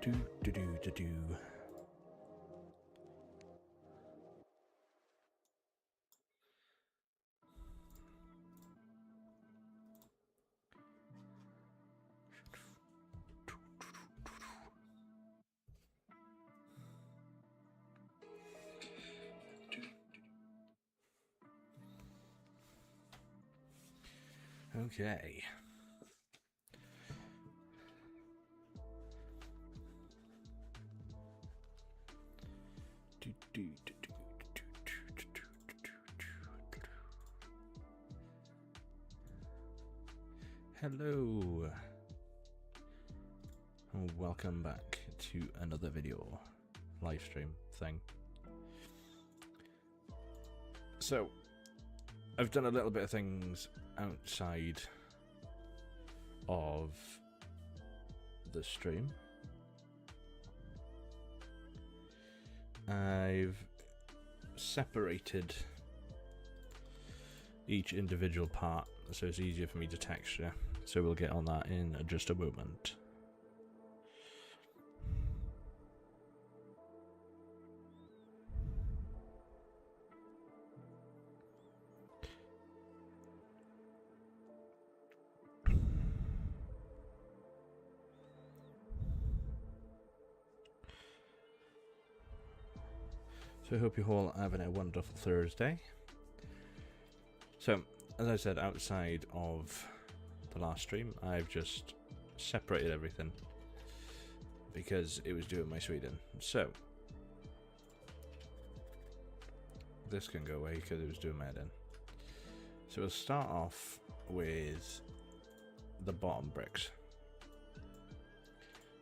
Do do do do do. Okay. Hello, and welcome back to another video live stream thing. So I've done a little bit of things outside of the stream. I've separated each individual part so it's easier for me to texture, so we'll get on that in just a moment. So I hope you're all having a wonderful Thursday. So, as I said, outside of the last stream, I've just separated everything because it was doing my Sweden. So, this can go away because it was doing my head in. So we'll start off with the bottom bricks.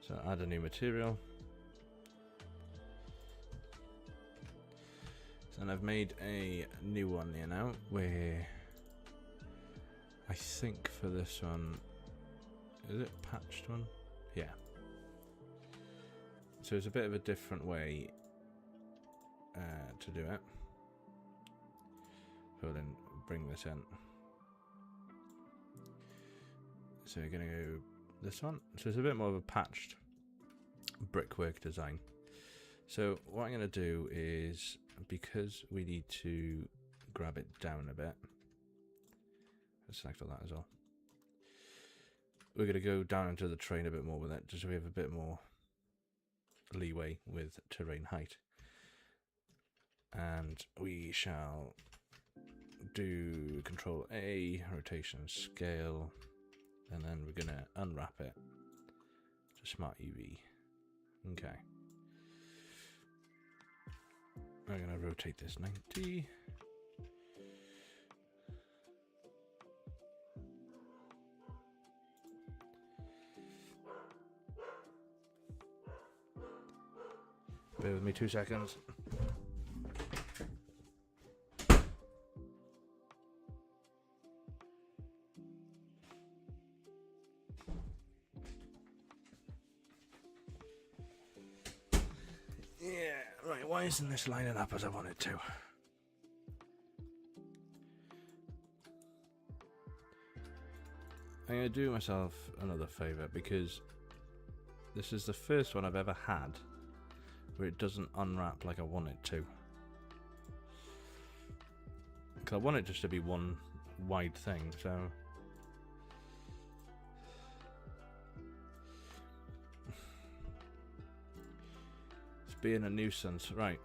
So add a new material. And I've made a new one here now, where I think for this one, is it patched one? Yeah. So it's a bit of a different way to do it. So then bring this in. So you're gonna go this one. So it's a bit more of a patched brickwork design. So what I'm gonna do is, because we need to grab it down a bit, let's select all that as well. We're going to go down into the terrain a bit more with it, just so we have a bit more leeway with terrain height. And we shall do Control A, rotation scale, and then we're going to unwrap it to Smart UV. Okay. I'm going to rotate this 90. Bear with me 2 seconds. Right, why isn't this lining up as I want it to? I'm going to do myself another favour, because this is the first one I've ever had where it doesn't unwrap like I want it to. Because I want it just to be one wide thing, so... being a nuisance, right.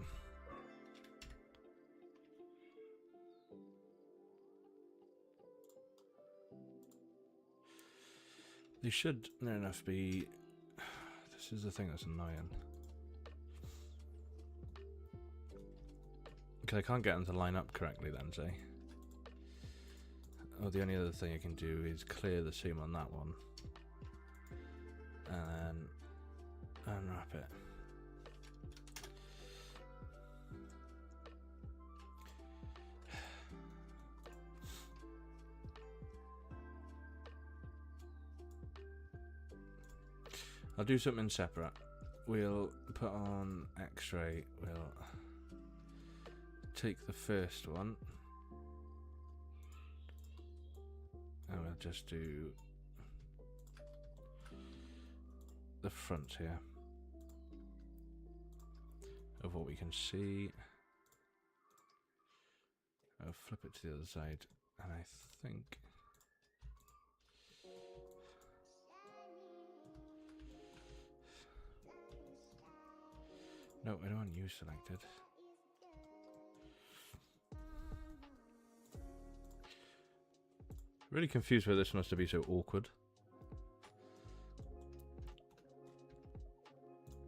They should near enough be... This is the thing that's annoying. Because I can't get them to line up correctly then, say. Oh, the only other thing I can do is clear the seam on that one. And then unwrap it. I'll do something separate. We'll put on X-ray. We'll take the first one, and we'll just do the front here. of what we can see. I'll flip it to the other side, and I think... No, I don't want you selected. Really confused why this one has to be so awkward.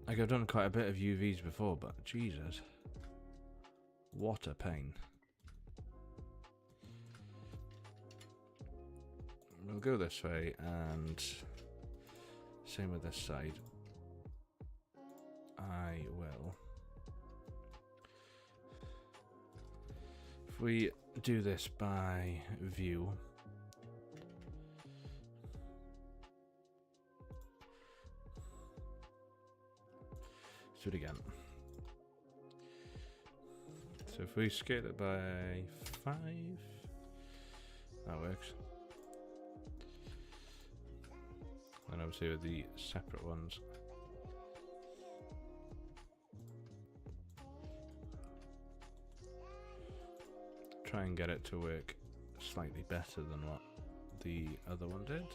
Like, I've done quite a bit of UVs before, but Jesus. What a pain. We'll go this way, and same with this side. I will. If we do this by view, let's do it again. So if we scale it by 5, that works. And obviously with the separate ones. Try and get it to work slightly better than what the other one did.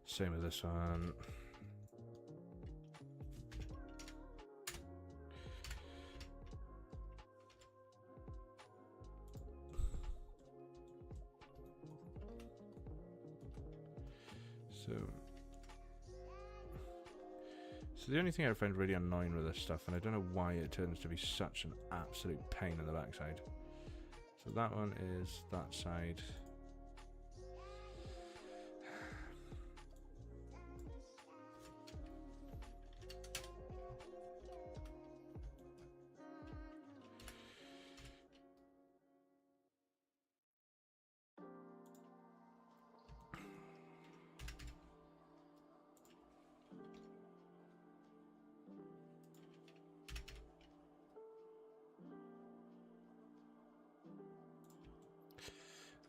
Same with this one. So the only thing I find really annoying with this stuff, and I don't know why it turns to be such an absolute pain in the backside. So that one is that side.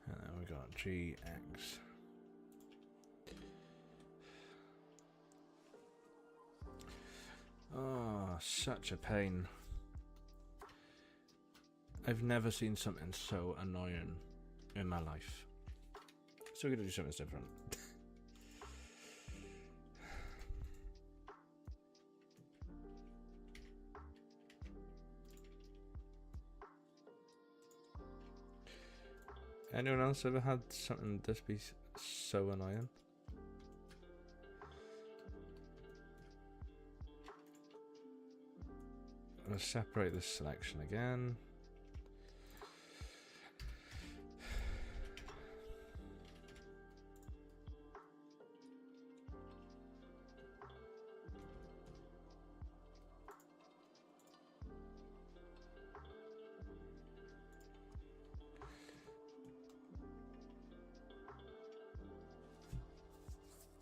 And then we got GX. Oh, such a pain. I've never seen something so annoying in my life. So we're gonna do something different. Anyone else ever had something this be so annoying? Let's separate this selection again.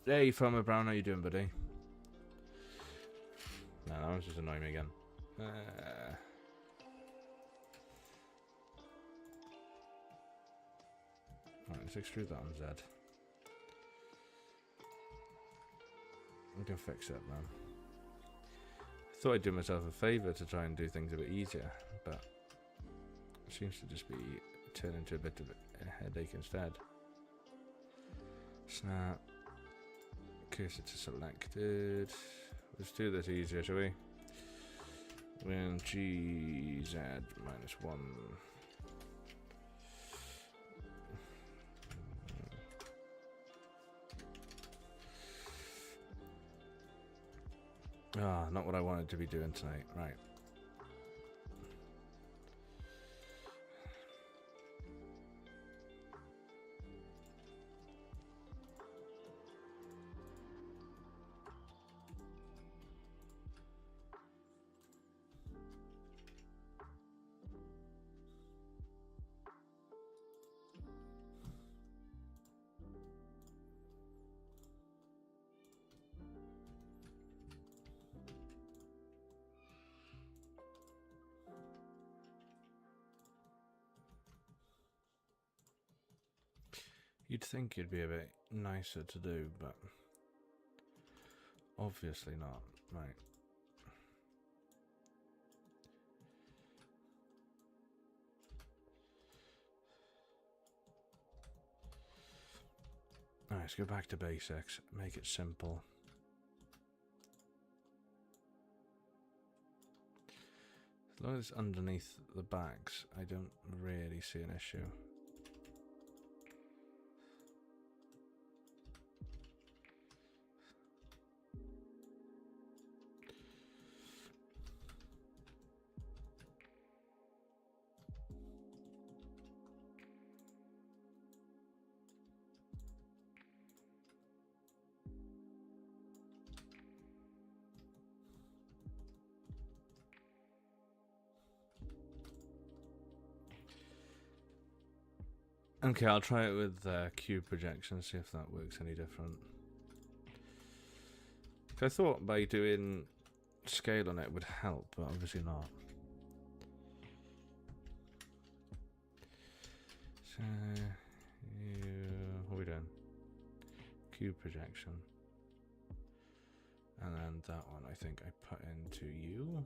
Hey, Farmer Brown, how you doing, buddy? No, that one's just annoying me again. Right, let's extrude that on Z. We can fix it now. I thought I'd do myself a favour to try and do things a bit easier, but it seems to just be turning into a bit of a headache instead. Snap. Cursor to selected. Let's do this easier, shall we? When GZ -1. Ah, not what I wanted to be doing tonight. Right. You'd think it'd be a bit nicer to do, but obviously not, right. Alright, let's go back to basics. Make it simple. As long as it's underneath the backs, I don't really see an issue. Okay, I'll try it with cube projection, see if that works any different. I thought by doing scale on it would help, but obviously not. So, what are we doing? Cube projection. And then that one I think I put into you.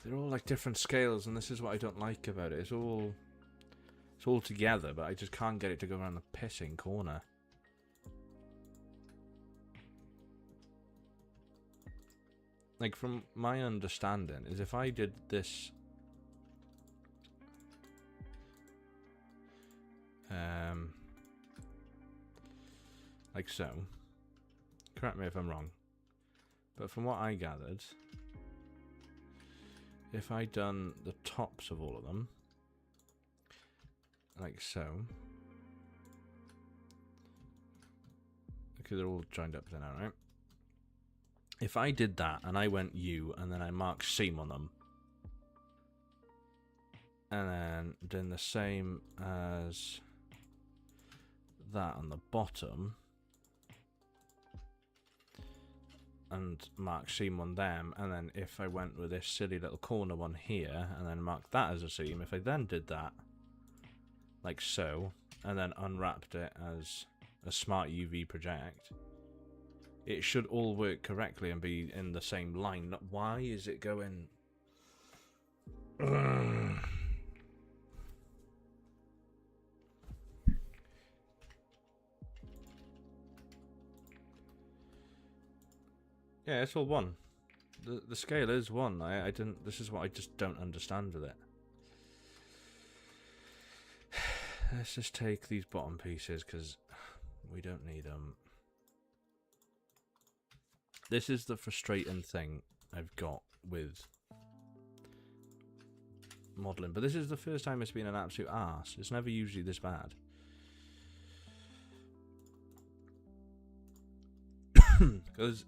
They're all like different scales, and this is what I don't like about it. It's all together, but I just can't get it to go around the pissing corner. Like, from my understanding, is if I did this like so, correct me if I'm wrong, but from what I gathered, if I'd done the tops of all of them, like so, because they're all joined up there now, right? If I did that and I went U and then I marked seam on them, and then did the same as that on the bottom, and mark seam on them, and then if I went with this silly little corner one here and then marked that as a seam, if I then did that like so and then unwrapped it as a smart UV project, it should all work correctly and be in the same line. Why is it going yeah, it's all one. The scale is one. I didn't. This is what I just don't understand with it. Let's just take these bottom pieces because we don't need them. This is the frustrating thing I've got with modelling, but this is the first time it's been an absolute arse. It's never usually this bad. Because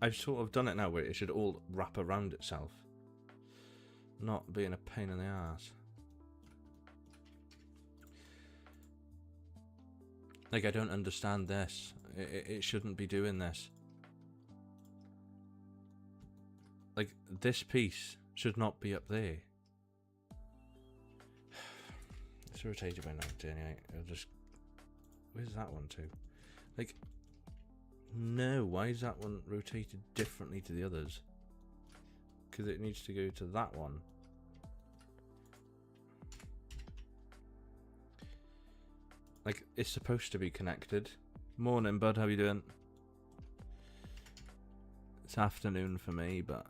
I've sort of done it now where it should all wrap around itself, not being a pain in the ass. Like, I don't understand this. It shouldn't be doing this. Like, this piece should not be up there. It's rotated by 90 anyway. I'll just... Where's that one to? Like... No, why is that one rotated differently to the others? Because it needs to go to that one. Like, it's supposed to be connected. Morning, bud, how you doing? It's afternoon for me, but...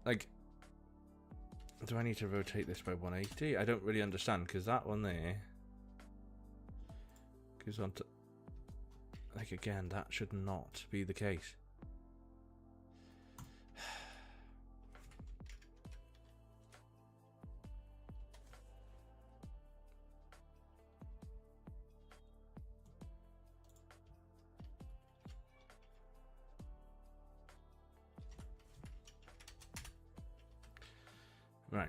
Like... Do I need to rotate this by 180? I don't really understand, because that one there goes on to... Like, again, that should not be the case. Right.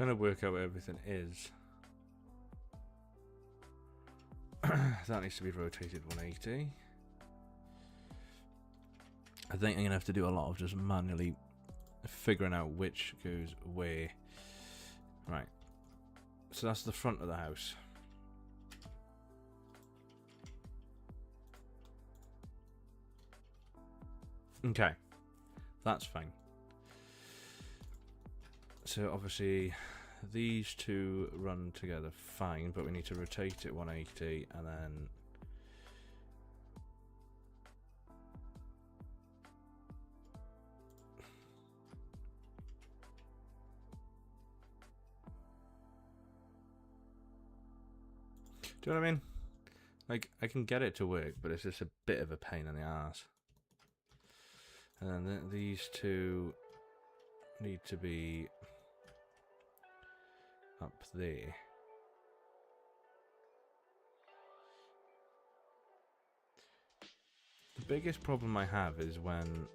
Trying to work out where everything is. That needs to be rotated 180. I think I'm gonna have to do a lot of just manually figuring out which goes where. Right. So that's the front of the house. Okay. That's fine. So obviously these two run together fine, but we need to rotate it 180 and then do you know what I mean? Like, I can get it to work, but it's just a bit of a pain in the ass. And then these two need to be up there. The biggest problem I have is when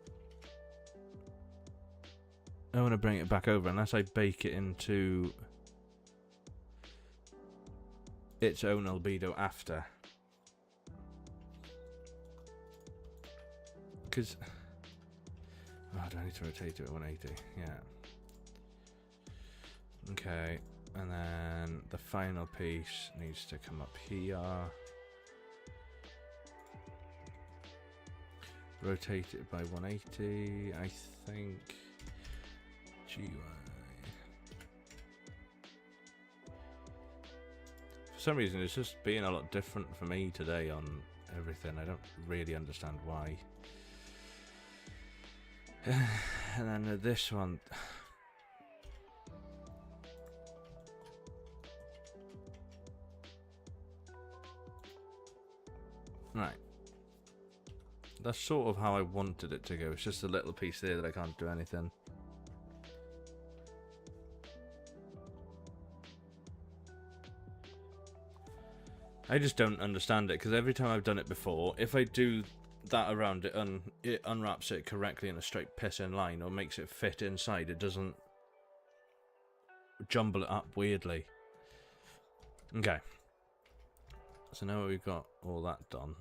I want to bring it back over, unless I bake it into its own albedo after. Because do I need to rotate it at 180? Yeah. Okay, and then the final piece needs to come up here. Rotate it by 180, I think. GY. For some reason, it's just being a lot different for me today on everything. I don't really understand why. And then this one. Right. That's sort of how I wanted it to go. It's just a little piece there that I can't do anything. I just don't understand it, because every time I've done it before, if I do that around it and it unwraps it correctly in a straight pissing line or makes it fit inside, it doesn't jumble it up weirdly. Okay. So now we've got all that done.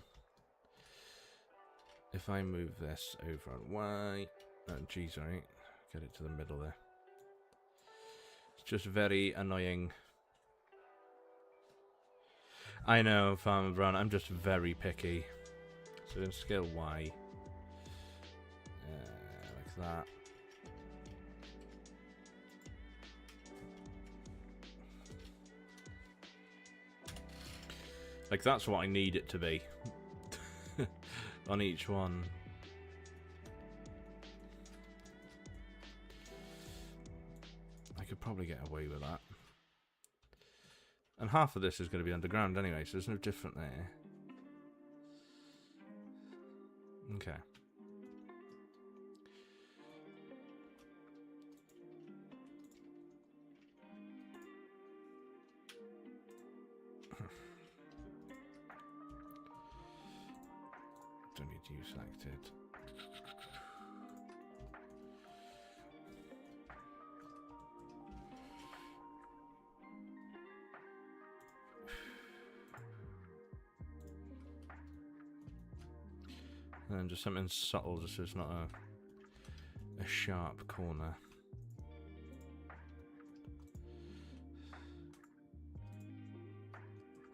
If I move this over on Y, oh geez, right, get it to the middle there. It's just very annoying. I know, Farmer Brown, I'm just very picky. So in scale Y, like that. Like, that's what I need it to be. On each one. I could probably get away with that. And half of this is going to be underground anyway, so there's no different there. Okay. Don't need you selected. And then just something subtle, just so it's not a sharp corner.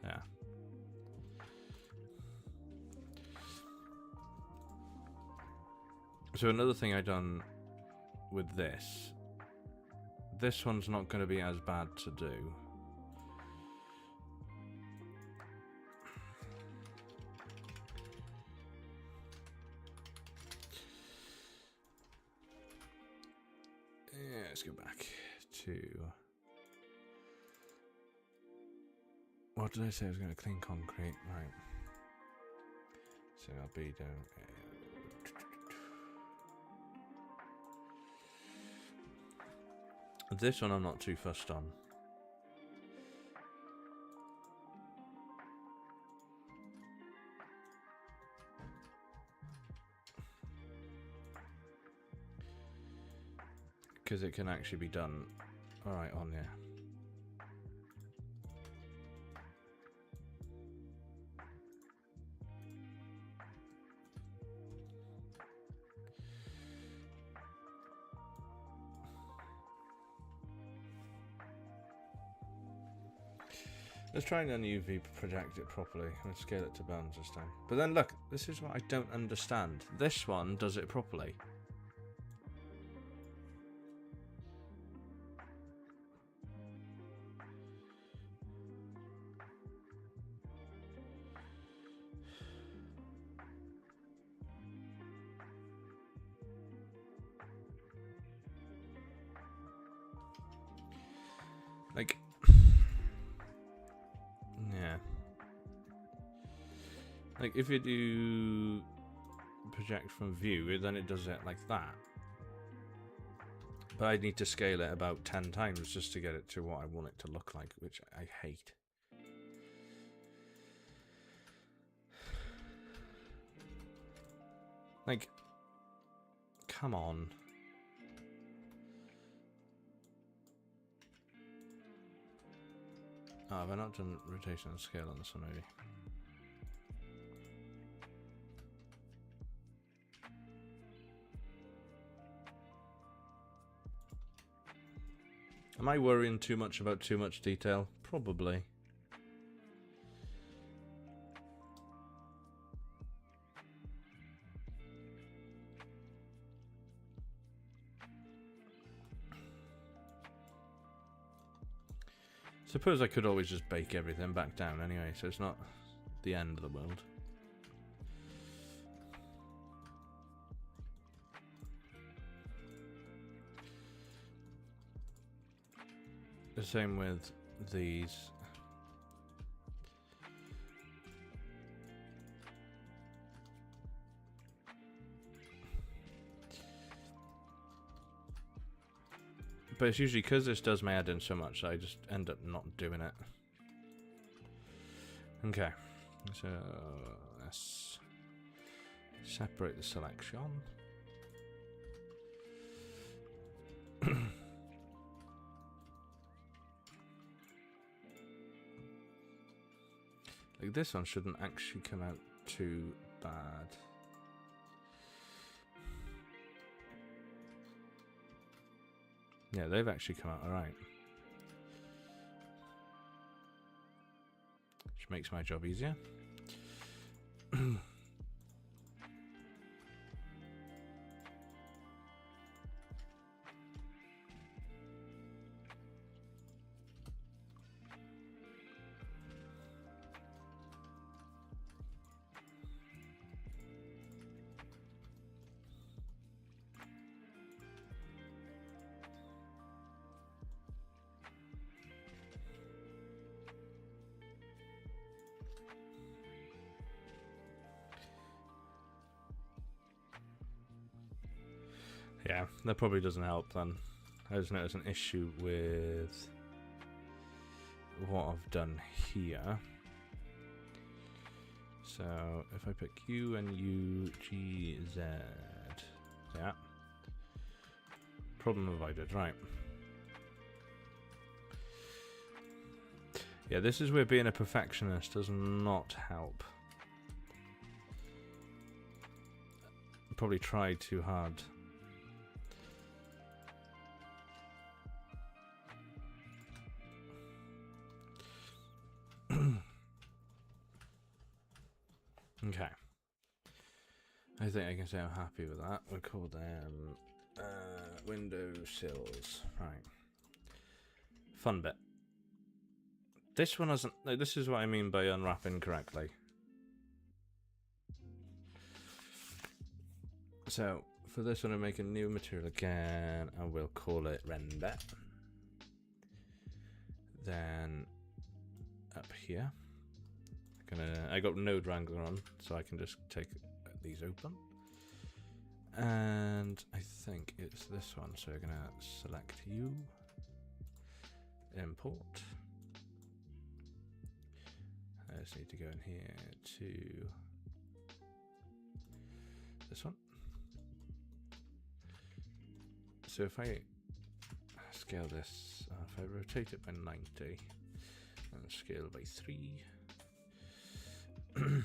Yeah. So another thing I done with this one's not going to be as bad to do. Yeah, let's go back to... What did I say? I was going to clean concrete. Right. So albedo. This one I'm not too fussed on. Because it can actually be done. Alright, on there. Let's try and UV project it properly and scale it to bounds this time. But then look, this is what I don't understand. This one does it properly. Like, yeah. Like, if you do project from view, then it does it like that. But I need to scale it about 10 times just to get it to what I want it to look like, which I hate. Like, come on. Oh, have I not done rotation and scale on this one, maybe? Am I worrying too much about too much detail? Probably. Suppose I could always just bake everything back down anyway, so it's not the end of the world. The same with these. But it's usually because this does my head in so much, I just end up not doing it. Okay, so let's separate the selection. Like, this one shouldn't actually come out too bad. Yeah, they've actually come out alright. Which makes my job easier. Yeah, that probably doesn't help then. I just noticed an issue with what I've done here. So if I pick U and U, G, Z, yeah. Problem avoided, right. Yeah, this is where being a perfectionist does not help. Probably tried too hard. Okay. I think I can say I'm happy with that. We'll call them window sills. Right. Fun bit. This one hasn't... No, this is what I mean by unwrapping correctly. So, for this one, I make a new material again, and we'll call it render. Then, up here. I got node wrangler on, so I can just take these open. And I think it's this one, so we're going to select U, import. I just need to go in here to this one. So if I scale this, if I rotate it by 90 and scale by 3, I feel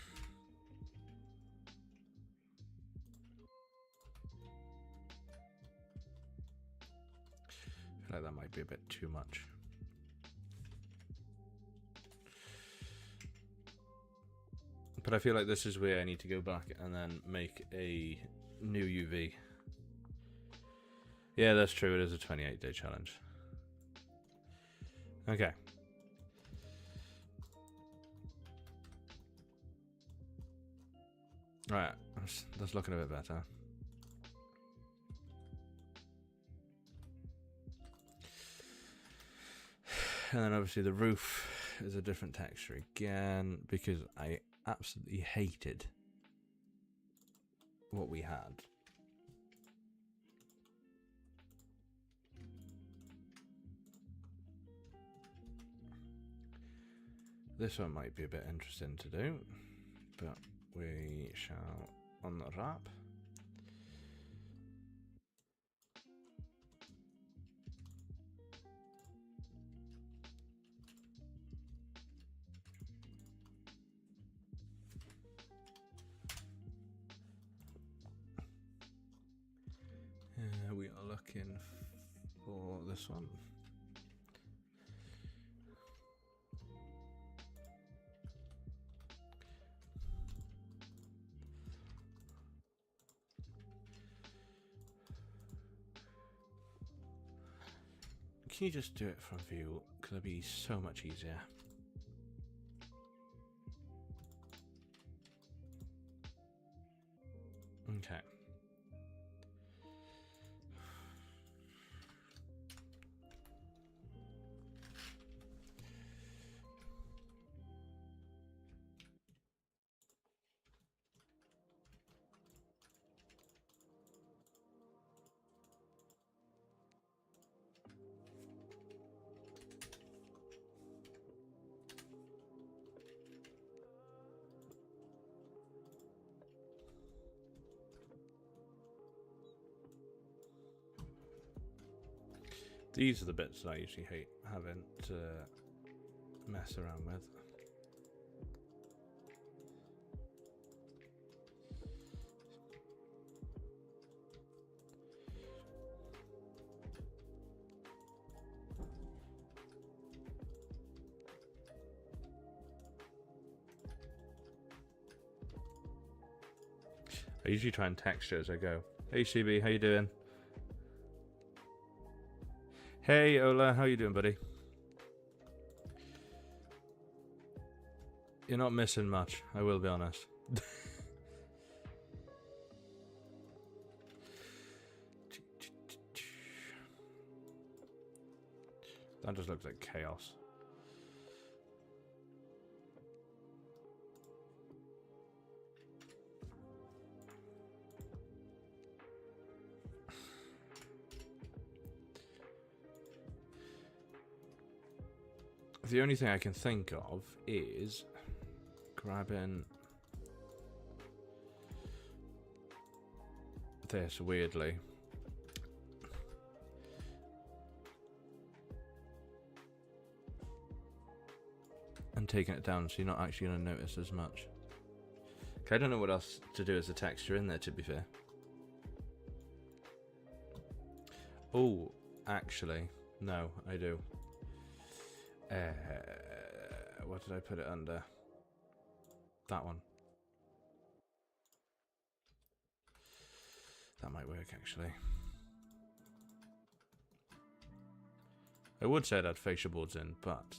like that might be a bit too much. But I feel like this is where I need to go back and then make a new UV. Yeah, that's true. It is a 28-day challenge. Okay. Right, that's looking a bit better. And then obviously the roof is a different texture again, because I absolutely hated what we had. This one might be a bit interesting to do, but we shall unwrap. We are looking for this one. Can you just do it from view? Because it'll be so much easier. Okay. These are the bits that I usually hate having to mess around with. I usually try and texture as I go. Hey CB, how you doing? Hey Ola, how you doing, buddy? You're not missing much, I will be honest. That just looks like chaos. The only thing I can think of is grabbing this weirdly. And taking it down so you're not actually going to notice as much. Okay, I don't know what else to do as a texture in there, to be fair. Oh, actually, no, I do. What did I put it under? That one. That might work, actually. I would say I'd add facial boards in, but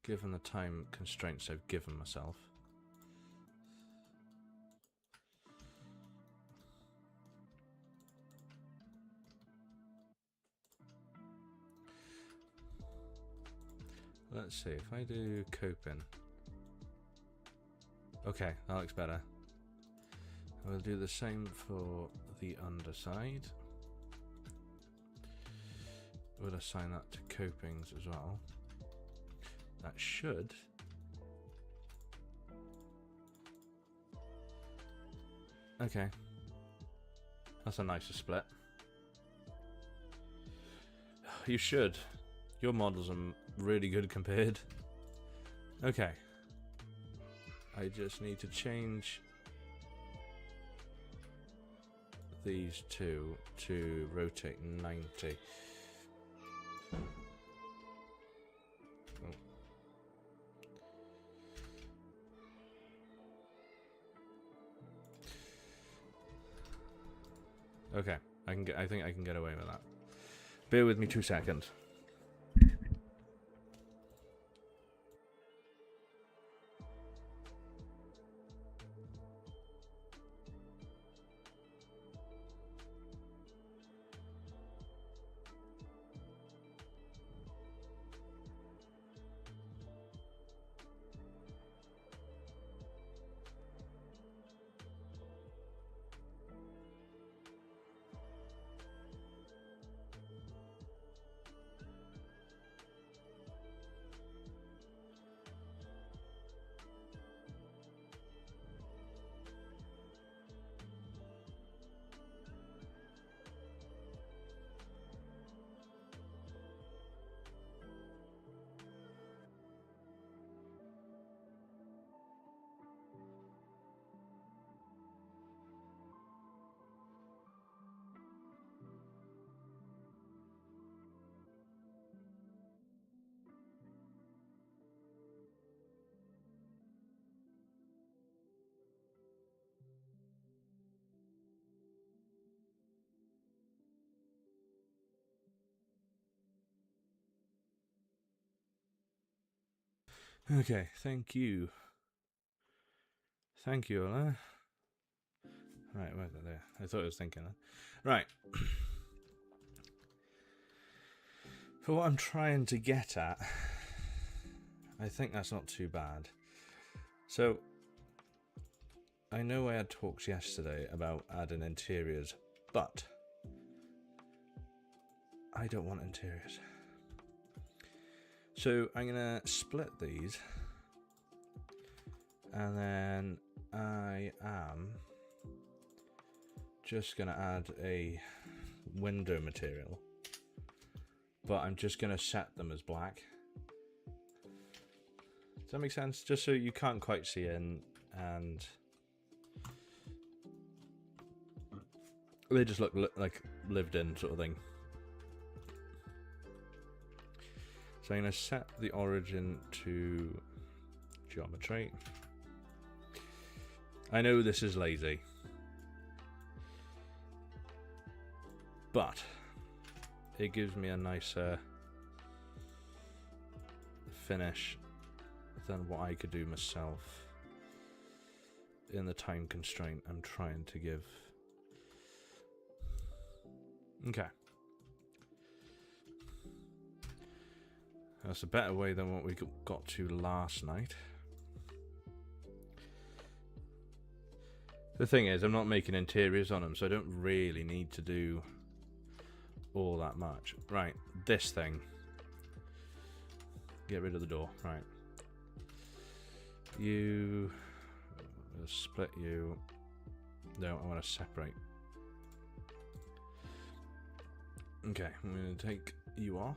given the time constraints I've given myself, let's see, if I do coping. Okay, that looks better. We'll do the same for the underside. We'll assign that to copings as well. That should okay. That's a nicer split. You should. Your models are really good compared. Okay. I just need to change these two to rotate 90. Okay, I think I can get away with that. Bear with me 2 seconds. Okay, thank you. Thank you, Ola. Right, where's it there? I thought I was thinking that. Right. For what I'm trying to get at, I think that's not too bad. So, I know I had talks yesterday about adding interiors, but I don't want interiors. So I'm going to split these, and then I am just going to add a window material, but I'm just going to set them as black. Does that make sense? Just so you can't quite see in, and they just look like lived in sort of thing. So I'm going to set the origin to geometry. I know this is lazy, but it gives me a nicer finish than what I could do myself in the time constraint I'm trying to give. Okay. That's a better way than what we got to last night. The thing is, I'm not making interiors on them, so I don't really need to do all that much. Right, this thing. Get rid of the door. Right. You... split you. No, I want to separate. Okay, I'm going to take you off.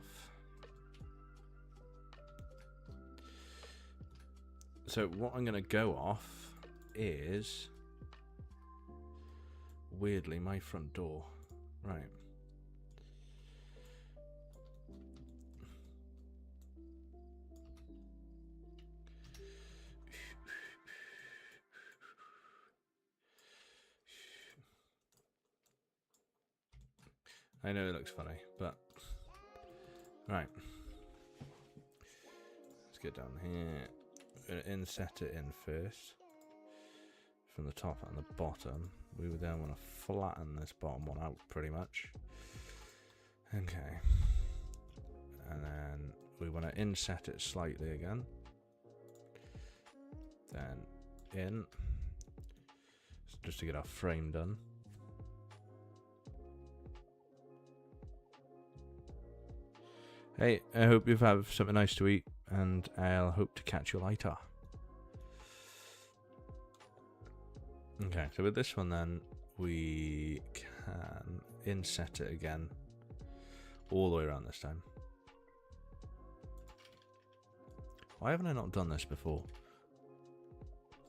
So what I'm going to go off is, weirdly, my front door. Right. I know it looks funny, but... Right. Let's get down here. We're going to inset it in first. From the top and the bottom. We would then want to flatten this bottom one out, pretty much. Okay. And then we want to inset it slightly again. Then in. Just to get our frame done. Hey, I hope you've had something nice to eat, and I'll hope to catch you later. Okay, so with this one then, we can inset it again, all the way around this time. Why haven't I not done this before?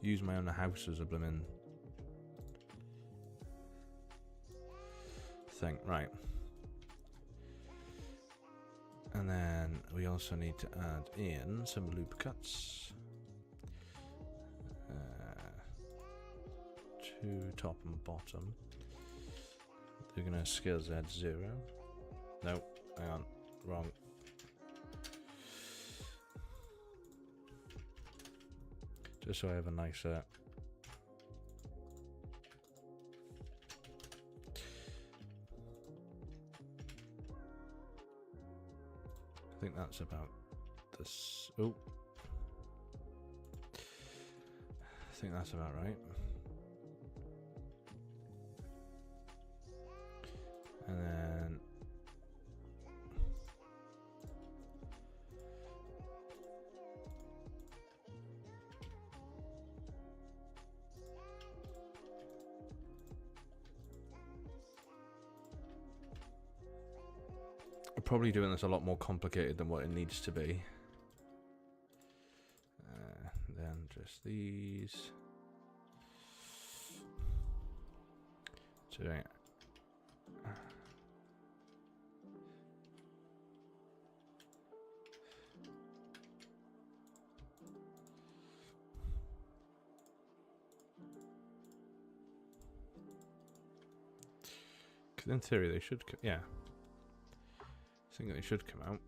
Use my own house as a blooming thing, right. And then we also need to add in some loop cuts. To top and bottom. we're gonna scale Z 0. Nope, hang on, wrong. Just so I have a nicer. I think that's about this. Oh, I think that's about right. And then I'm probably doing this a lot more complicated than what it needs to be. Then just these. So in theory they should, yeah. I think they should come out.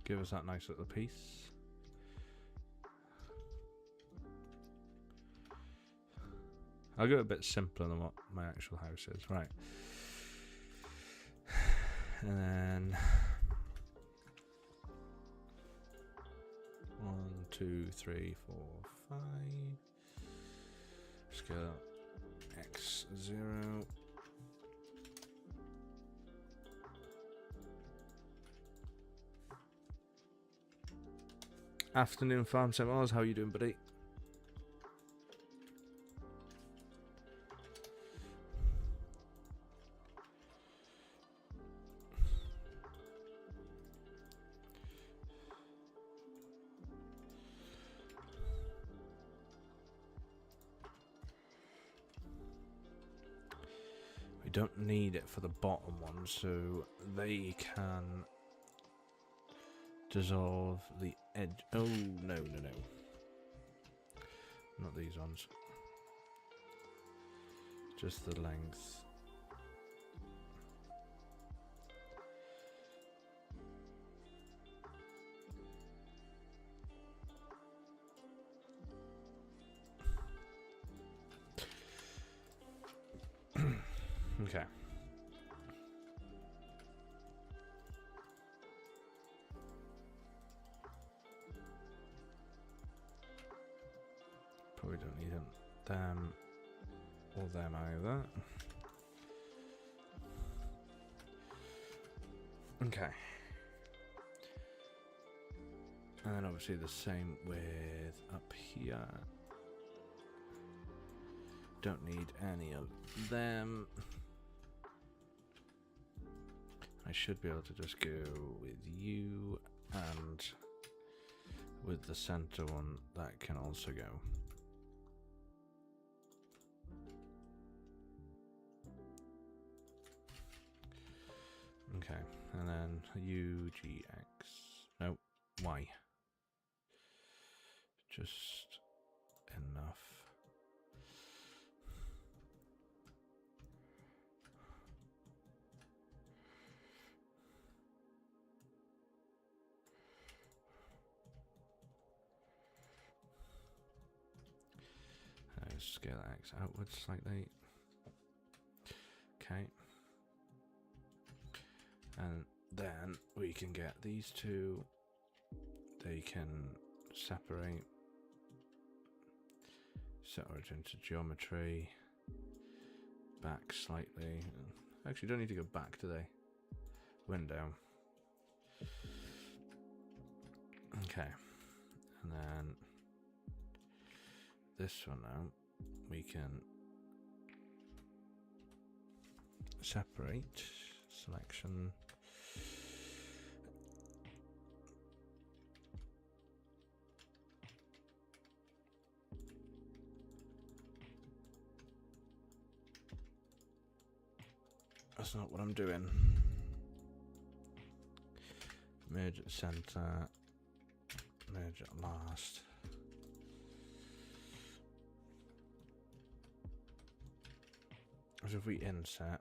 Give us that nice little piece. I'll go a bit simpler than what my actual house is, right? And then 1, 2, 3, 4, 5. Scale X 0. Afternoon Farm Seminars, how are you doing, buddy? We don't need it for the bottom one, so they can dissolve the edge. Oh, no, no, no. Not these ones. Just the length. Okay. Probably don't need them or them either. Okay. And then obviously the same with up here. Don't need any of them. I should be able to just go with you, and with the center one that can also go. Okay, and then UGX, no, Y. Just enough. Scale X outwards slightly. Okay. And then we can get these two. They can separate. Set origin to geometry. Back slightly. Actually, don't need to go back today. Window. Okay. And then this one now. We can separate selection. That's not what I'm doing. Merge at center. Merge at last. So if we inset,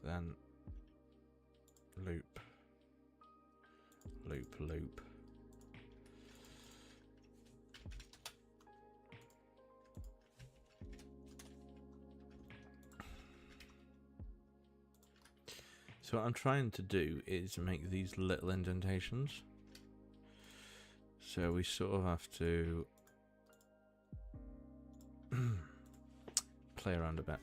then loop, loop, loop. So what I'm trying to do is make these little indentations. So we sort of have to play around a bit.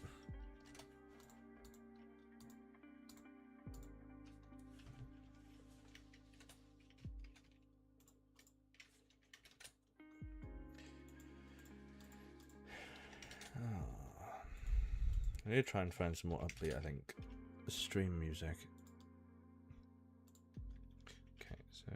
I need to try and find some more upbeat, I think, stream music. Okay, so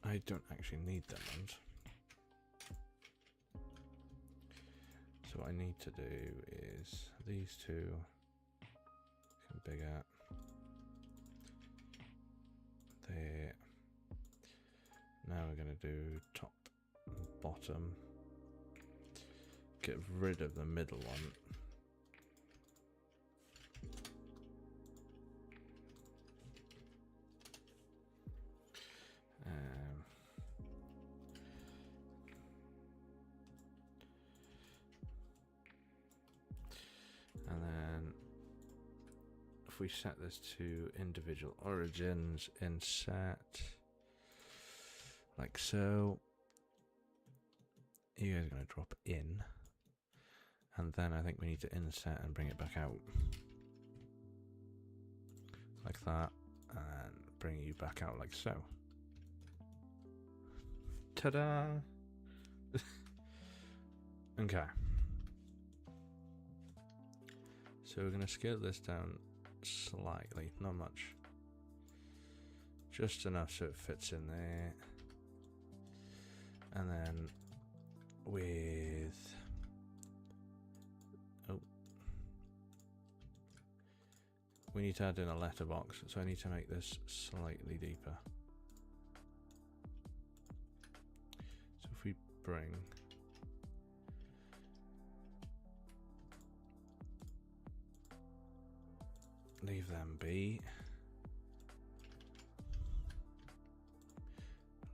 I don't actually need them ones. So what I need to do is these two become bigger. There. Now we're going to do top and bottom. Get rid of the middle one. And then if we set this to individual origins, inset, like so, you guys are going to drop in, and then I think we need to inset and bring it back out, like that, and bring you back out like so. Ta-da! Okay. So we're going to scale this down slightly, not much. Just enough so it fits in there. And then with... oh. We need to add in a letterbox, so I need to make this slightly deeper. So if we bring... leave them be.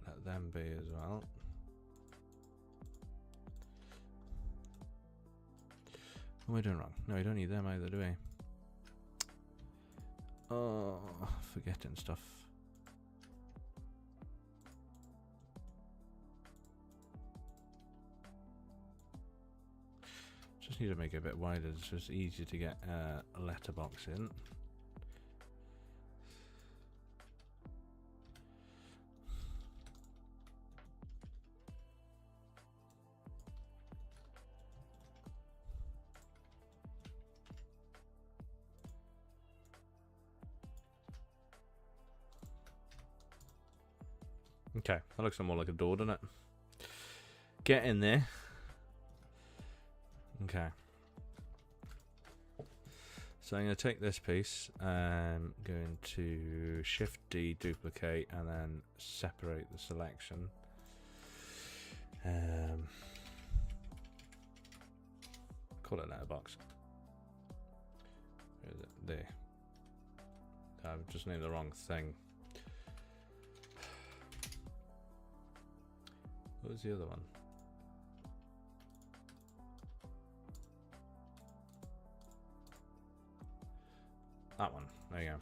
Let them be as well. What am I doing wrong? No, we don't need them either, do we? Oh, forgetting stuff. Just need to make it a bit wider so it's easier to get a letterbox in. Okay, that looks more like a door, doesn't it? Get in there. Okay. So I'm going to take this piece, I'm going to Shift D, duplicate, and then separate the selection. Call it letterbox. Where is it? There. I've just named the wrong thing. What was the other one? That one. There you go.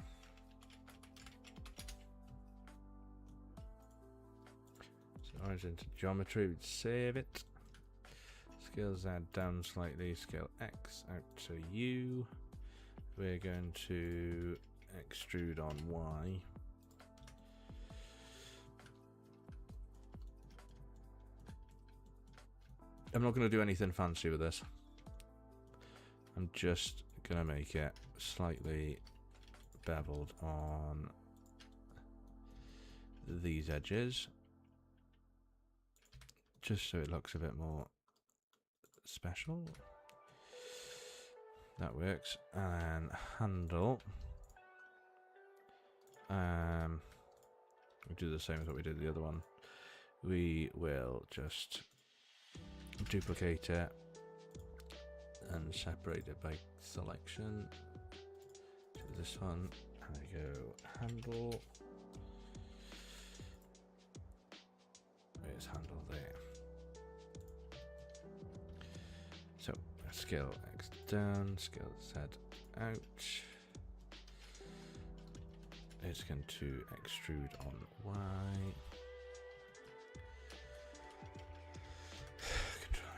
So origin to geometry, we'd save it. Scale Z down slightly, scale X out to U. We're going to extrude on Y. I'm not going to do anything fancy with this. I'm just going to make it slightly beveled on these edges, just so it looks a bit more special. That works. And handle, we do the same as what we did the other one. We will just duplicate it and separate it by selection. So this one, and I go handle. Where's handle there? So scale X down, scale Z out. It's going to extrude on Y. Control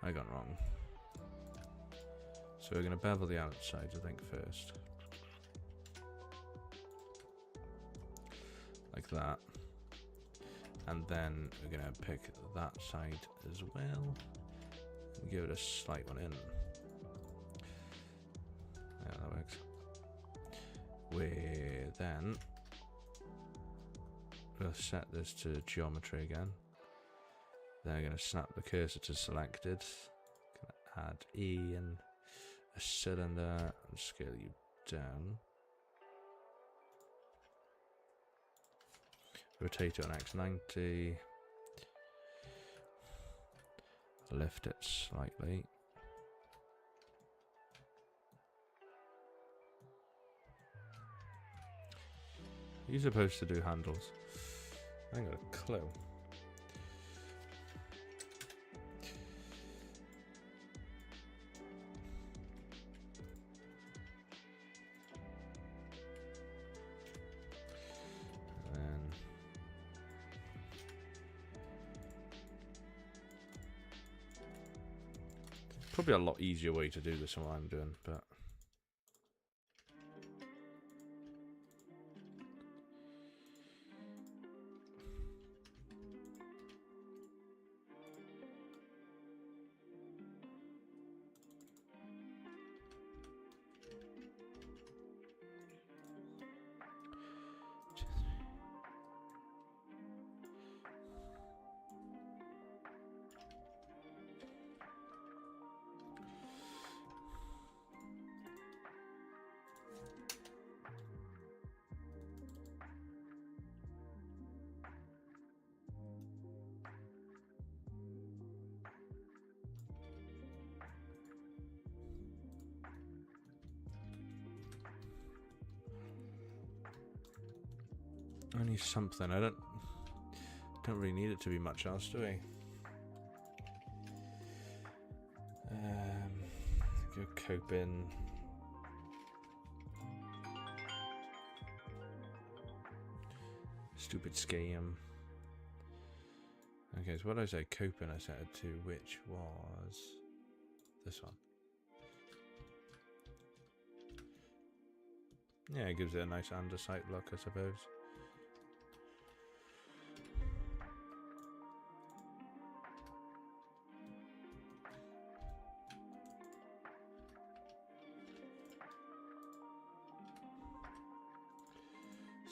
A. I got it wrong. So we're going to bevel the outsides, I think, first. Like that. And then we're going to pick that side as well. And give it a slight one in. Yeah, that works. We'll set this to geometry again. Then I'm going to snap the cursor to selected. Gonna add E and a cylinder and scale you down. Rotate it on X90. Lift it slightly. You're supposed to do handles. I ain't got a clue. Probably a lot easier way to do this than what I'm doing, but only something. I don't really need it to be much else, do we? Go coping. Stupid scam. Okay, so what did I say? Coping I set it to, which was this one. Yeah, it gives it a nice andesite look, I suppose.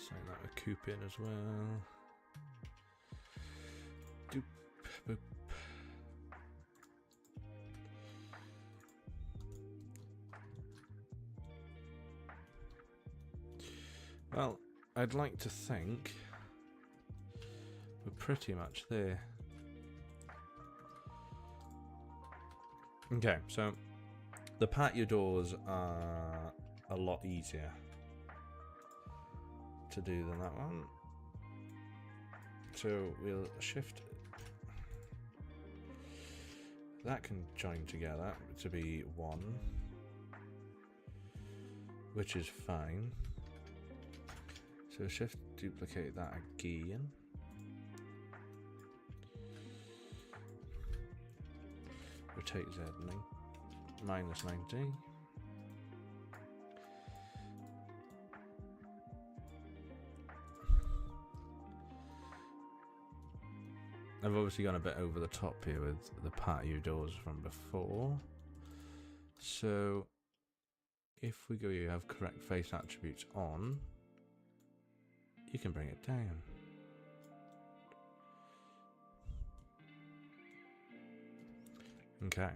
Sign that with coop in as well. Doop, boop. Well, I'd like to think we're pretty much there. Okay, so the patio doors are a lot easier to do than that one. So we'll shift. That can join together to be one, which is fine. So shift duplicate that again. Rotate Z minus 90. I've obviously gone a bit over the top here with the patio doors from before. So if we go, you have correct face attributes on, you can bring it down. Okay.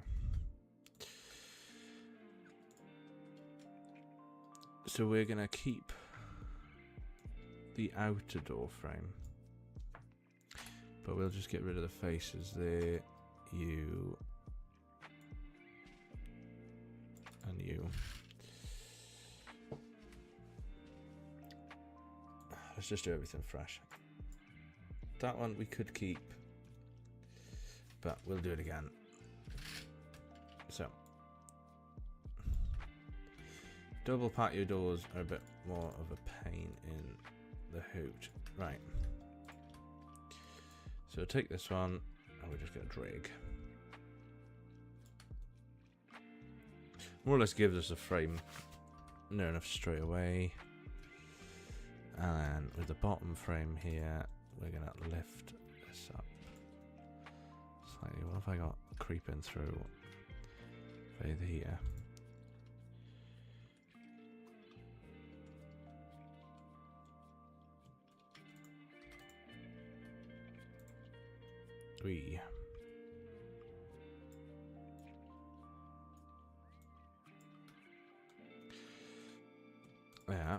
So we're gonna keep the outer door frame, but we'll just get rid of the faces there, you and you. Let's just do everything fresh. That one we could keep, but we'll do it again. So, double patio doors are a bit more of a pain in the hoot. Right. So take this one, and we're just going to drag. More or less gives us a frame near enough straight away. And then with the bottom frame here, we're going to lift this up slightly. What have I got creeping through over here? Yeah.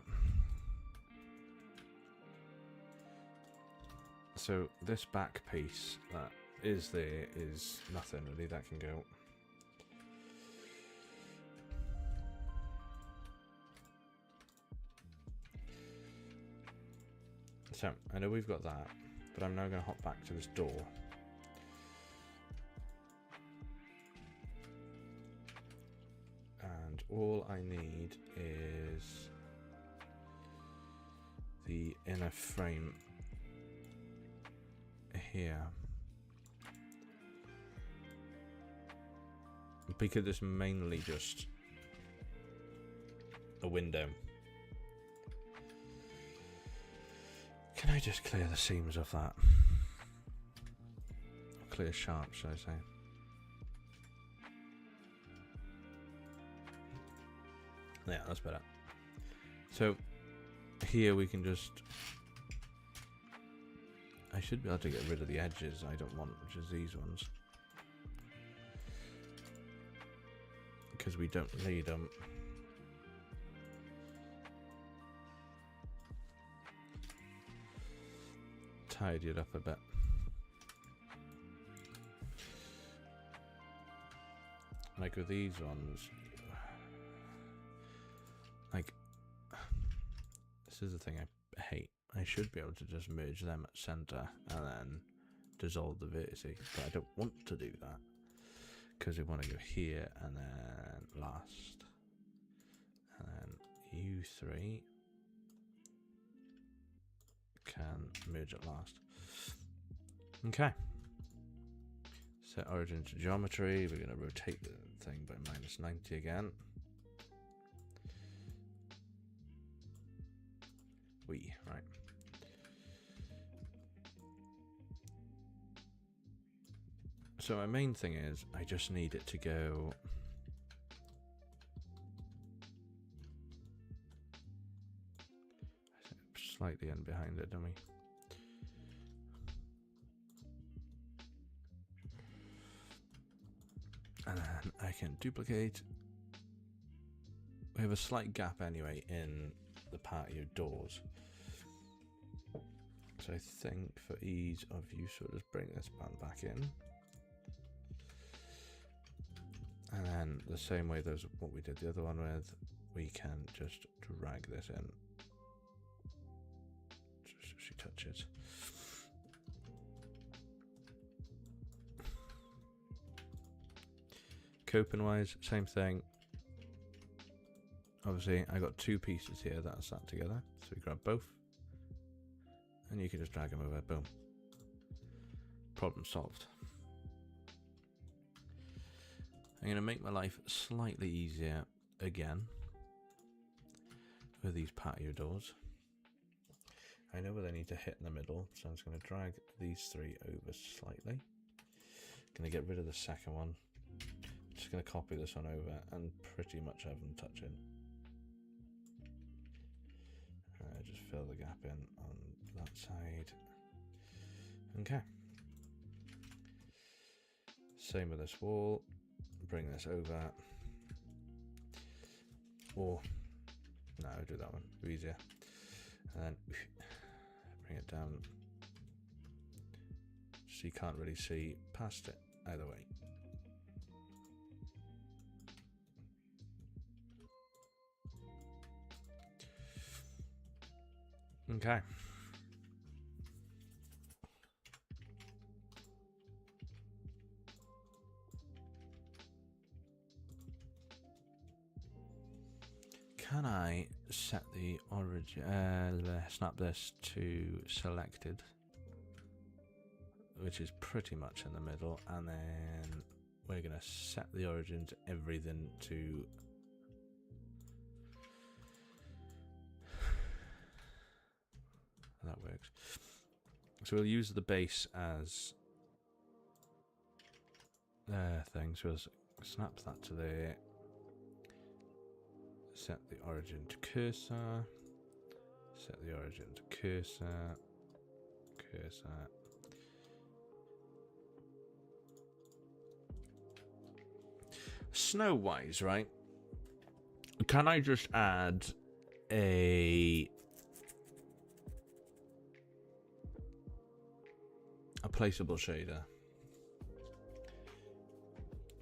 So this back piece that is there is nothing really, that can go. So I know we've got that, but I'm now going to hop back to this door. And all I need is the inner frame here, because it's mainly just a window. Can I just clear the seams of that? Or clear sharp, should I say? Yeah, that's better. So here we can just, I should be able to get rid of the edges I don't want, which is these ones, because we don't need them. Tidy it up a bit. Like with these ones, like, this is the thing I hate. I should be able to just merge them at center and then dissolve the vertices, but I don't want to do that because we want to go here and then last, and then you three can merge at last. Okay. Set origin to geometry. We're going to rotate the thing by -90 again. Right. So my main thing is I just need it to go slightly in behind it, don't we? And then I can duplicate. We have a slight gap anyway in the patio doors. So I think for ease of use, we'll just bring this band back in. And then the same way there's what we did the other one with, we can just drag this in. Just so she touches. Coping wise, same thing. Obviously, I got two pieces here that are sat together, so we grab both, and you can just drag them over. Boom. Problem solved. I'm going to make my life slightly easier again with these patio doors. I know where they need to hit in the middle, so I'm just going to drag these three over slightly. Going to get rid of the second one. Just going to copy this one over and pretty much have them touching. just fill the gap in on that side. Okay. Same with this wall. Bring this over. Or no, I'll do that one. Easier. And then bring it down. So you can't really see past it either way. Okay. Can I set the origin, snap this to selected, which is pretty much in the middle, and then we're going to set the origin to everything to that works. So we'll use the base as thing, so we'll snap that to there. Set the origin to cursor. Set the origin to cursor. Cursor. Snow wise, right? Can I just add a placeable shader?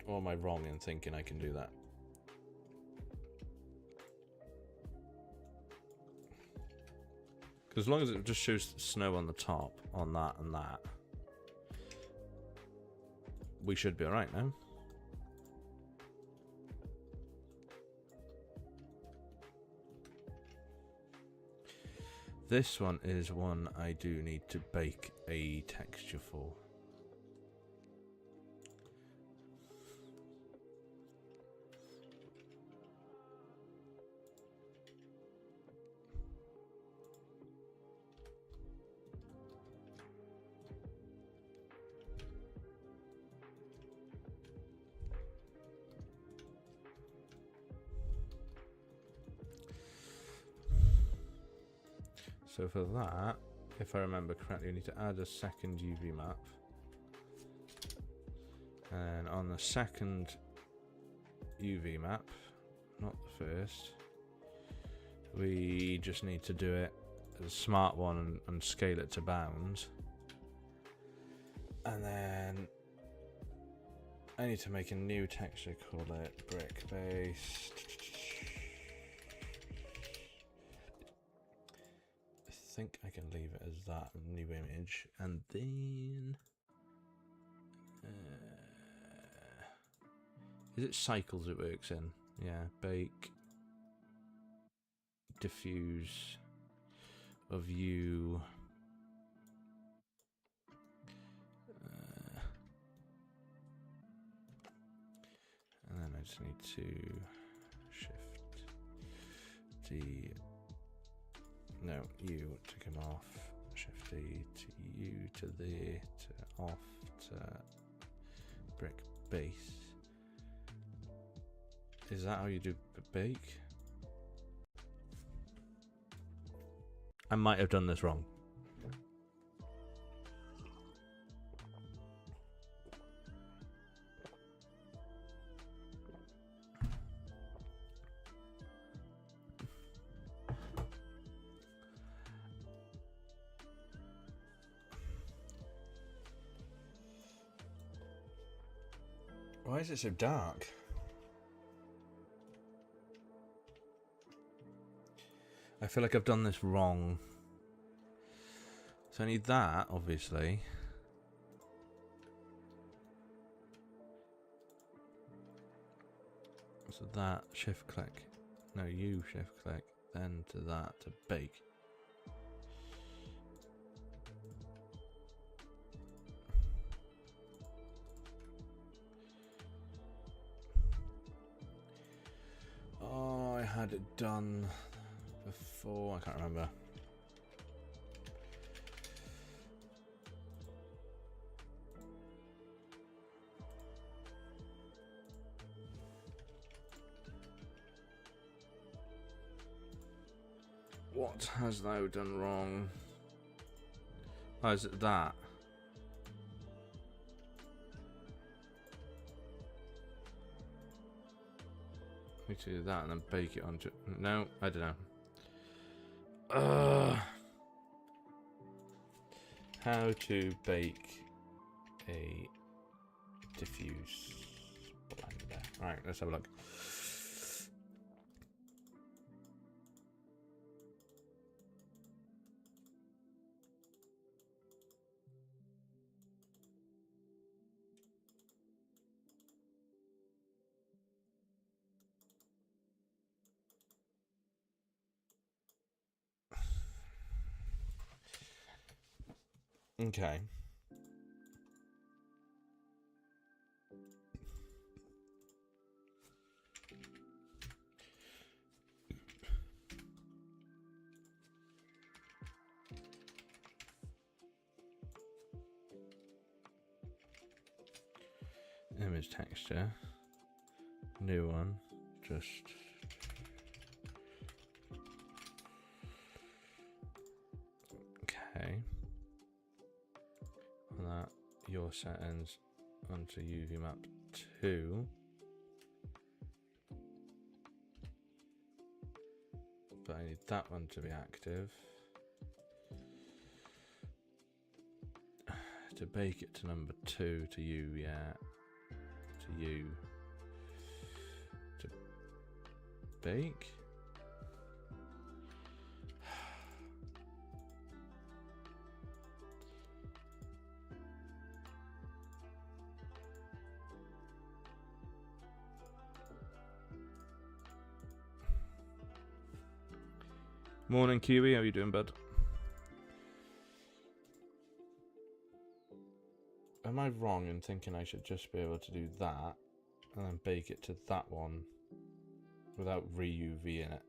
Or am I wrong in thinking I can do that? Because as long as it just shows snow on the top, on that and that, we should be alright now. This one is one I do need to bake a texture for. So for that, if I remember correctly, we need to add a second UV map. And on the second UV map, not the first, we just need to do it as a smart one and scale it to bounds. And then I need to make a new texture, call it brick base. I think I can leave it as that new image, and then is it cycles it works in? Yeah, bake, diffuse of you, and then I just need to shift D. No, you to come off, shift D to you to there, to off, to brick base. Is that how you do bake? I might have done this wrong. Why is it so dark? I feel like I've done this wrong. So I need that, obviously. So that, shift click. No, you shift click. Then to that, to bake. Oh, I had it done before. I can't remember. What has thou done wrong? Oh, is it that? We need to do that and then bake it onto... No, I don't know. How to bake a diffuse blender. Alright, let's have a look. Okay. Image texture. New one. Just... Okay. And that, your settings onto UV map 2. But I need that one to be active. To bake it to number 2, to you, yeah. To you. To bake? Morning, Kiwi. How you doing, bud? Am I wrong in thinking I should just be able to do that and then bake it to that one without re-UV in it?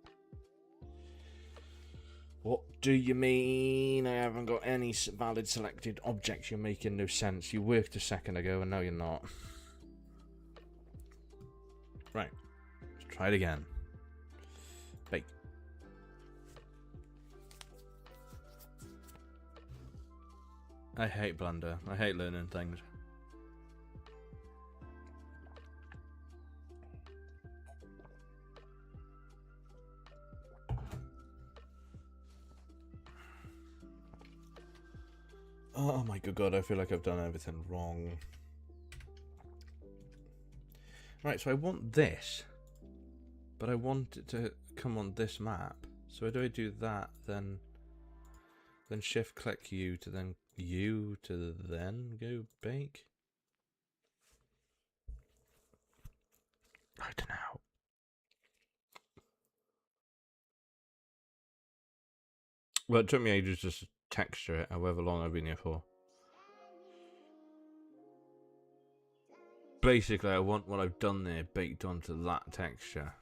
What do you mean? I haven't got any valid selected objects. You're making no sense. You worked a second ago and now you're not. Right. Let's try it again. Bake. I hate Blender. I hate learning things. Oh my good god, I feel like I've done everything wrong. Right, so I want this, but I want it to come on this map. So how do I do that, then shift click U to then go bake? I don't know. Well, it took me ages just to texture it, however long I've been here for. Basically, I want what I've done there baked onto that texture.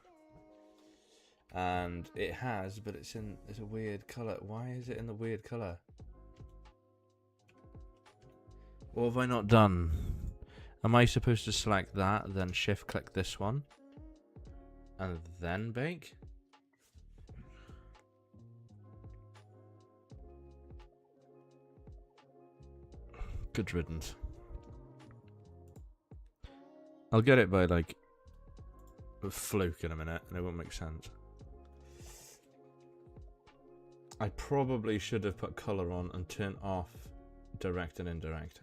And it has, but it's a weird colour. Why is it in the weird colour? What have I not done? Am I supposed to select that, then shift click this one? And then bake? Good riddance. I'll get it by like a fluke in a minute and it won't make sense. I probably should have put colour on and turned off direct and indirect.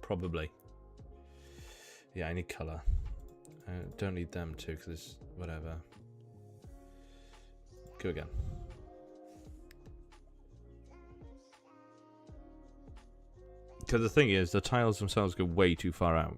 Probably. Yeah, I need colour. I don't need them too because whatever. Go again. Because the thing is, the tiles themselves go way too far out.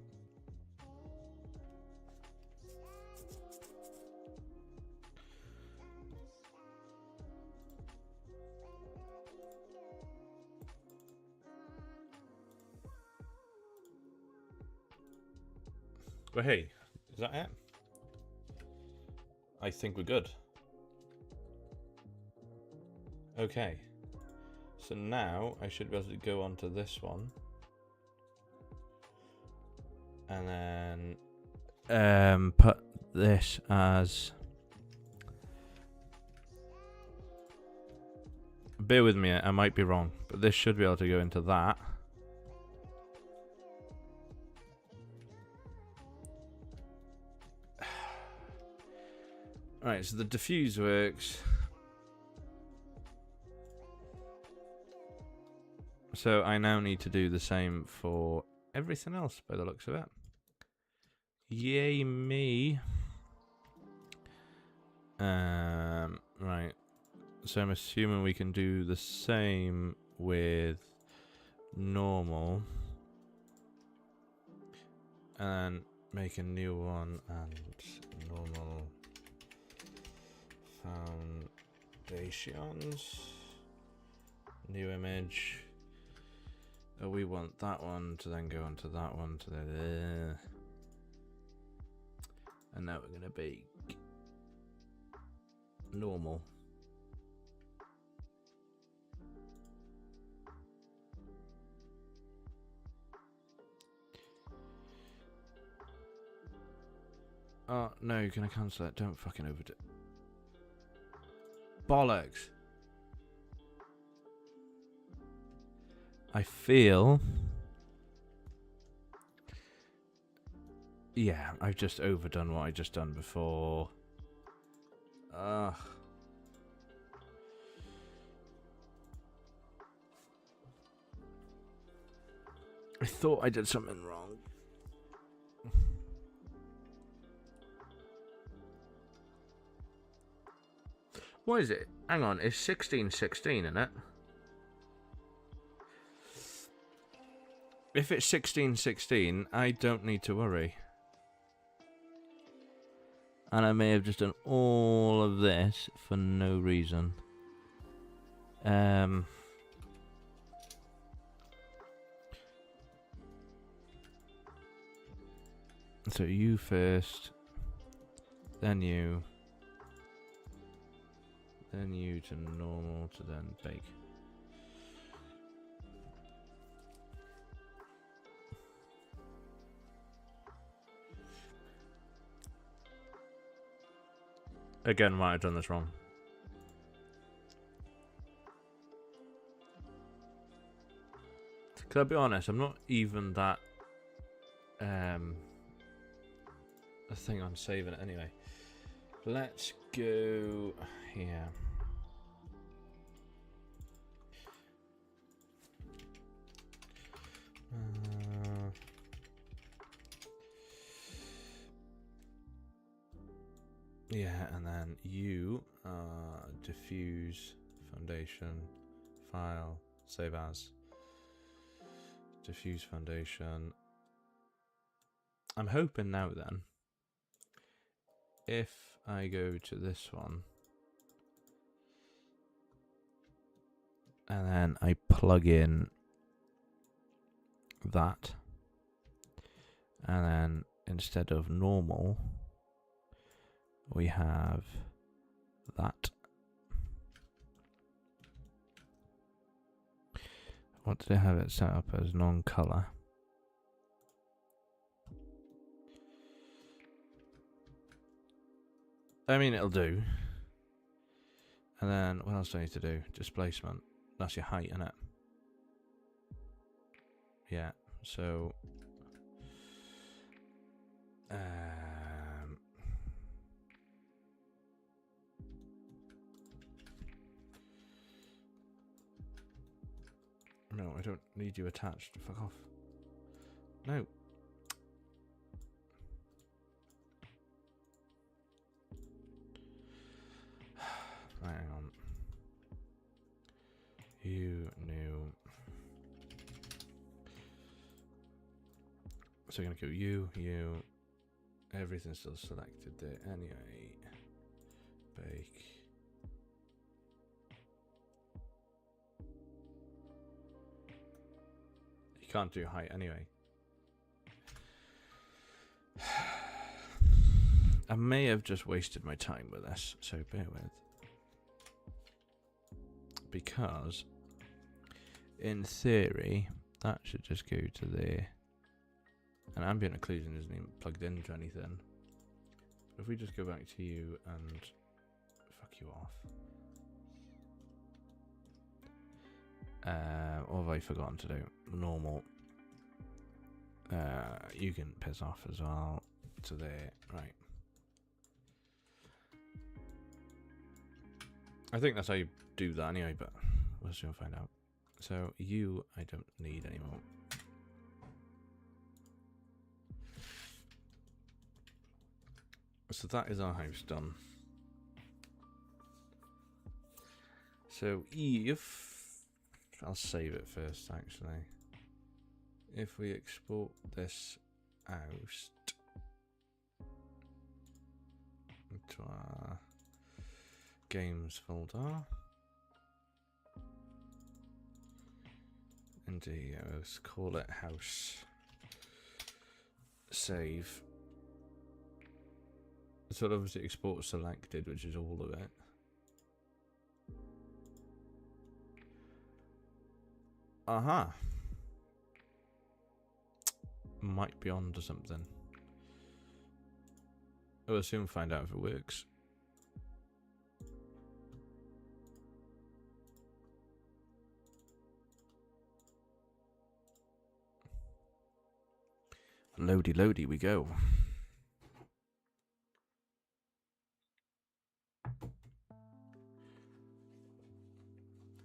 But hey, is that it? I think we're good. Okay. So now I should be able to go on to this one. And then put this as Bear with me, I might be wrong, but this should be able to go into that. Right, so the diffuse works. So I now need to do the same for everything else by the looks of it. Yay me. Right. So I'm assuming we can do the same with normal. And make a new one and normal foundations. New image. Oh, we want that one to then go onto that one to there. And now we're gonna be normal. Oh no, you're gonna cancel it. Don't fucking overdo it. Bollocks. I feel. Yeah, I've just overdone what I just done before. Ugh. I thought I did something wrong. What is it? Hang on, it's 1616, isn't it? If it's 1616, I don't need to worry. And I may have just done all of this for no reason. So you first, then you to normal, to then bake. Again, might have done this wrong. Cause I'll be honest, I'm not even that a thing on saving it anyway. Let's go here. Yeah, and then you diffuse foundation file, save as diffuse foundation. I'm hoping now then, if I go to this one and then I plug in that, and then instead of normal we have that. What did I have it set up as? Non-color. I mean, it'll do. And then what else do I need to do? Displacement. That's your height, isn't it? Yeah. So no, I don't need you attached. Fuck off. No. Right, hang on. You new. So we're gonna go you. Everything's still selected there anyway. Bake. You can't do height anyway. I may have just wasted my time with this, so bear with. Because, in theory, that should just go to there. And ambient occlusion isn't even plugged into anything. But if we just go back to you and fuck you off. What have I forgotten to do? Normal. You can piss off as well. To there, right. I think that's how you do that anyway, but we'll soon find out. So you, I don't need anymore. So that is our house done. So if I'll save it first, actually. If we export this house into our games folder, and let's call it house. Save. So it obviously export selected, which is all of it. Aha. Might be on to something. We'll soon find out if it works. Loady, loady, we go.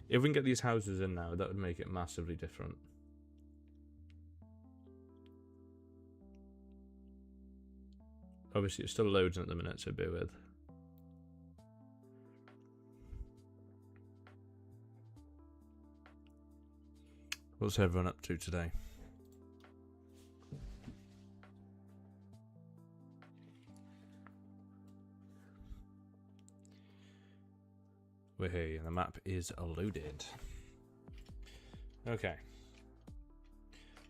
If we can get these houses in now, that would make it massively different. Obviously, it's still loading at the minute, so bear with. What's everyone up to today? We're here, and the map is loaded. Okay.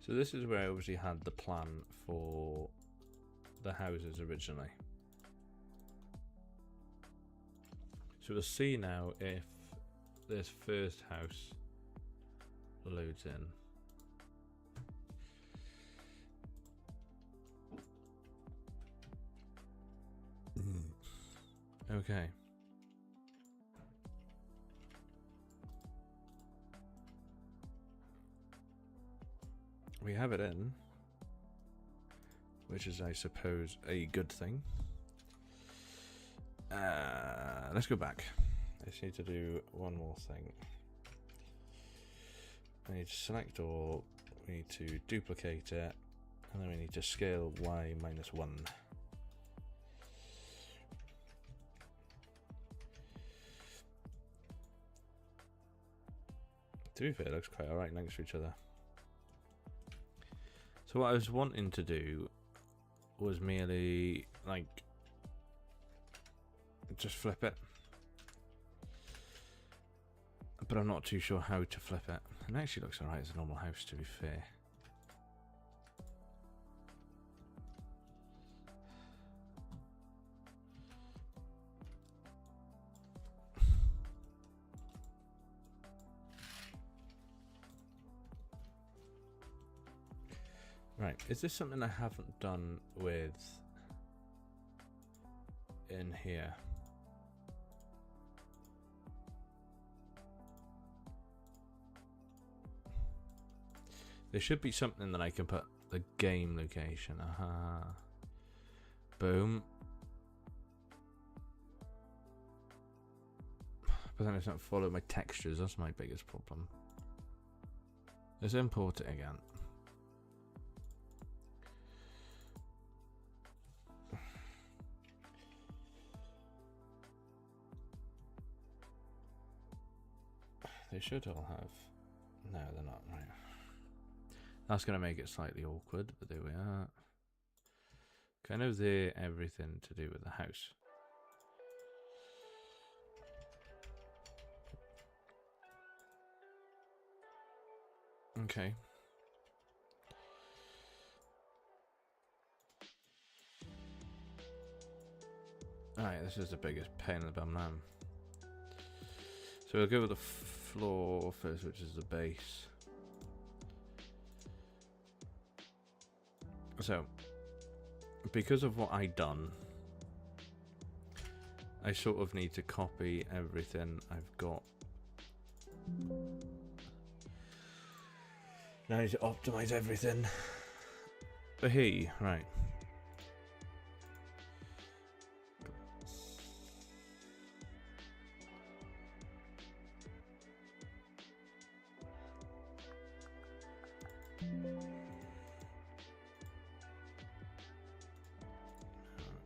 So this is where I obviously had the plan for the houses originally. So we'll see now if this first house loads in. Okay. We have it in, which is, I suppose, a good thing. Let's go back. I just need to do one more thing. I need to select all, we need to duplicate it, and then we need to scale y minus 1. To be fair, it looks quite alright next to each other. So what I was wanting to do was merely, like, just flip it. But I'm not too sure how to flip it. It actually looks alright as a normal house, to be fair. Right, is this something I haven't done with in here? There should be something that I can put the game location. Aha. Boom. But then it's not follow my textures, that's my biggest problem. Let's import it again. They should all have. No, they're not. Right. That's going to make it slightly awkward, but there we are. Kind of there, everything to do with the house. Okay. Alright, this is the biggest pain in the bum now. So we'll go with the floor first, which is the base. So, because of what I done, I sort of need to copy everything I've got Now I need to optimize everything. But hey, right.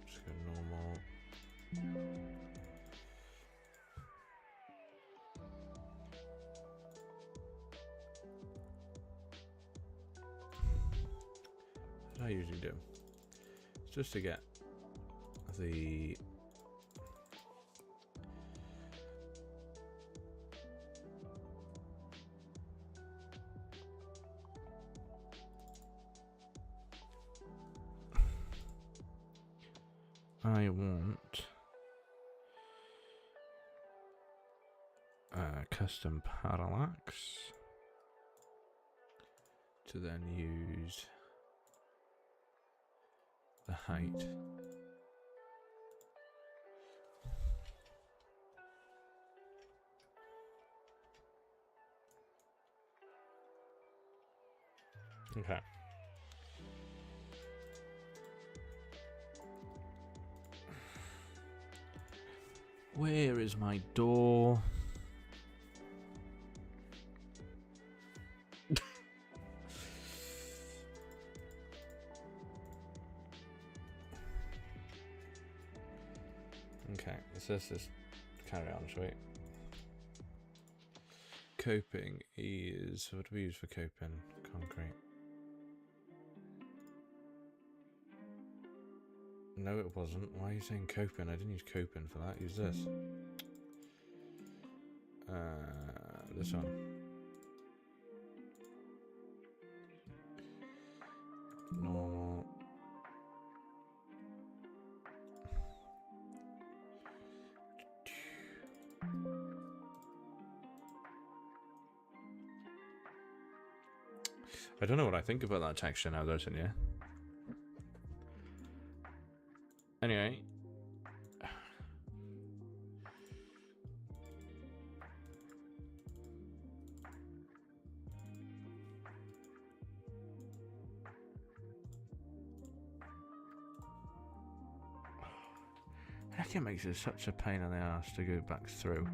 Just go normal. What I usually do, it's just to get the I want custom parallax to then use the height. Okay. Where is my door? Okay, let's just carry on, shall we? Coping is, what do we use for coping? Concrete. No, it wasn't. Why are you saying coping? I didn't use coping for that. Use this. This one. Normal. I don't know what I think about that texture now, though, yeah. Anyway. Heck, it makes it such a pain in the ass to go back through.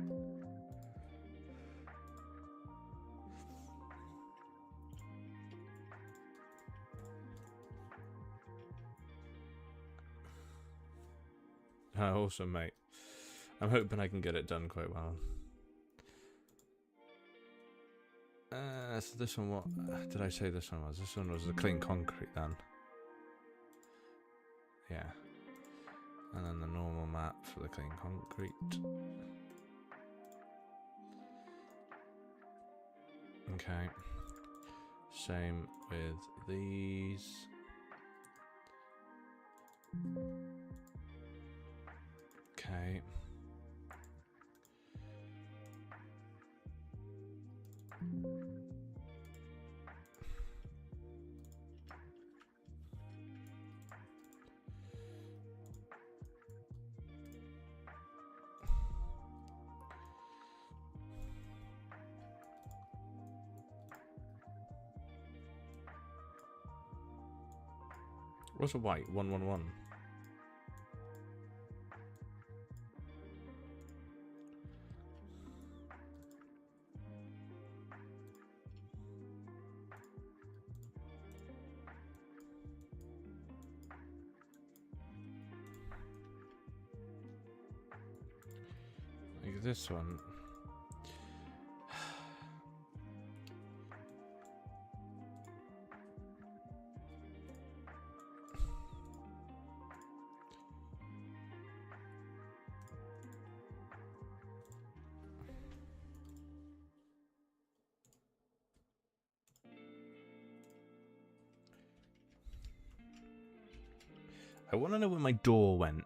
Oh, awesome, mate. I'm hoping I can get it done quite well. So this one, what did I say this one was? This one was the clean concrete then. Yeah. And then the normal map for the clean concrete. Okay. Same with these. Okay. What's a white? 111. Like this one. I want to know where my door went.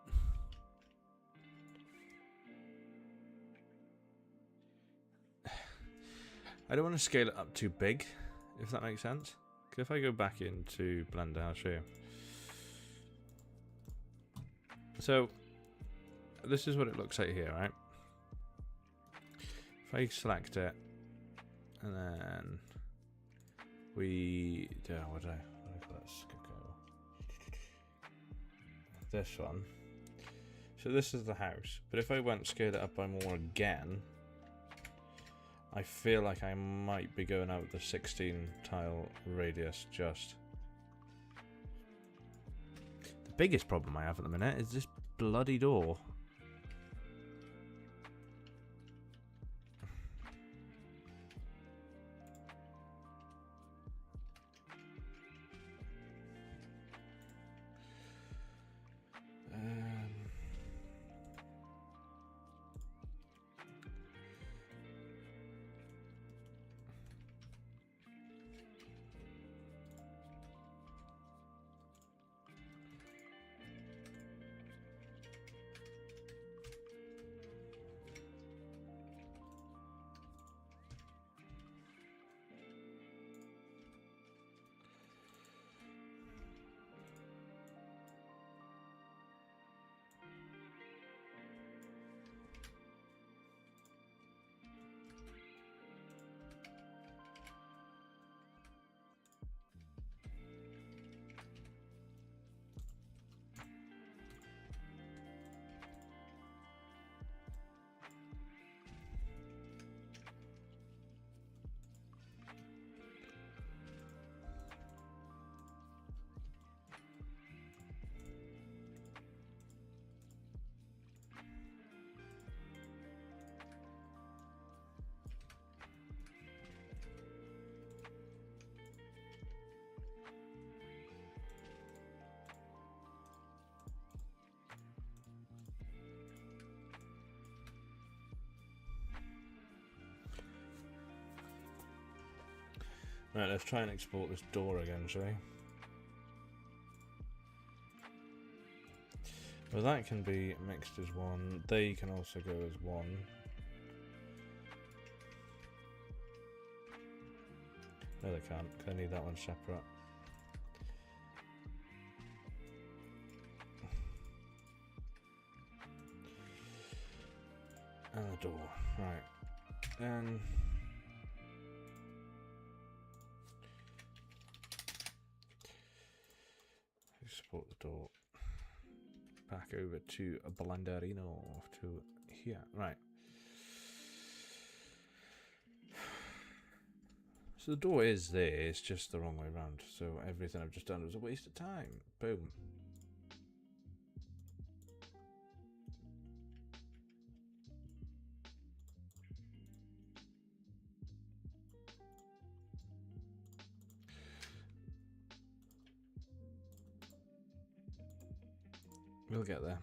I don't want to scale it up too big, if that makes sense. Because if I go back into Blender, I'll show you. So, this is what it looks like here, right? If I select it, and then we do. What do I call that? This one. So this is the house. But if I went scale it up by more again, I feel like I might be going out with the 16 tile radius just. The biggest problem I have at the minute is this bloody door. Right, let's try and export this door again, shall we? Well, that can be mixed as one. They can also go as one. No, they can't. I need that one separate. And the door. Right. And export the door back over to a Blenderino to here. Right. So the door is there, it's just the wrong way around. So everything I've just done was a waste of time. Boom. We'll get there.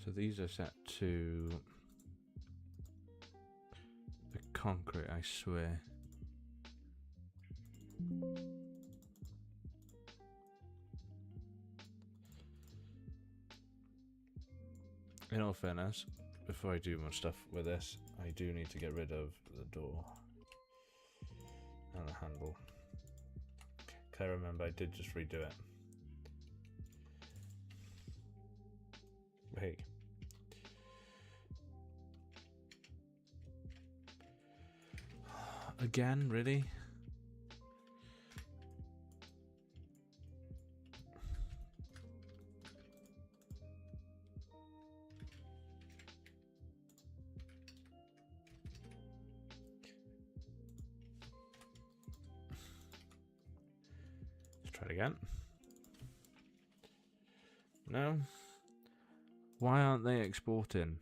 So these are set to the concrete, I swear. In all fairness, before I do more stuff with this, I do need to get rid of the door and the handle. Okay, remember I did just redo it. Hey. Again, really? Let's try it again. No? Why aren't they exporting?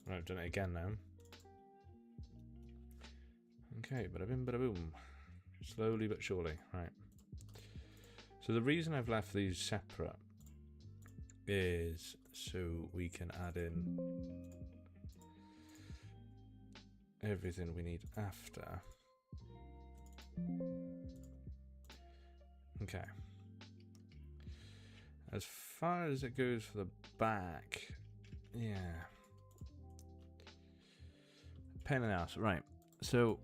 Right, I've done it again now. Okay, bada bim, bada boom. Slowly but surely, right. So the reason I've left these separate is so we can add in everything we need after. Okay. As far as it goes for the back, yeah. Pain in the ass. Right. So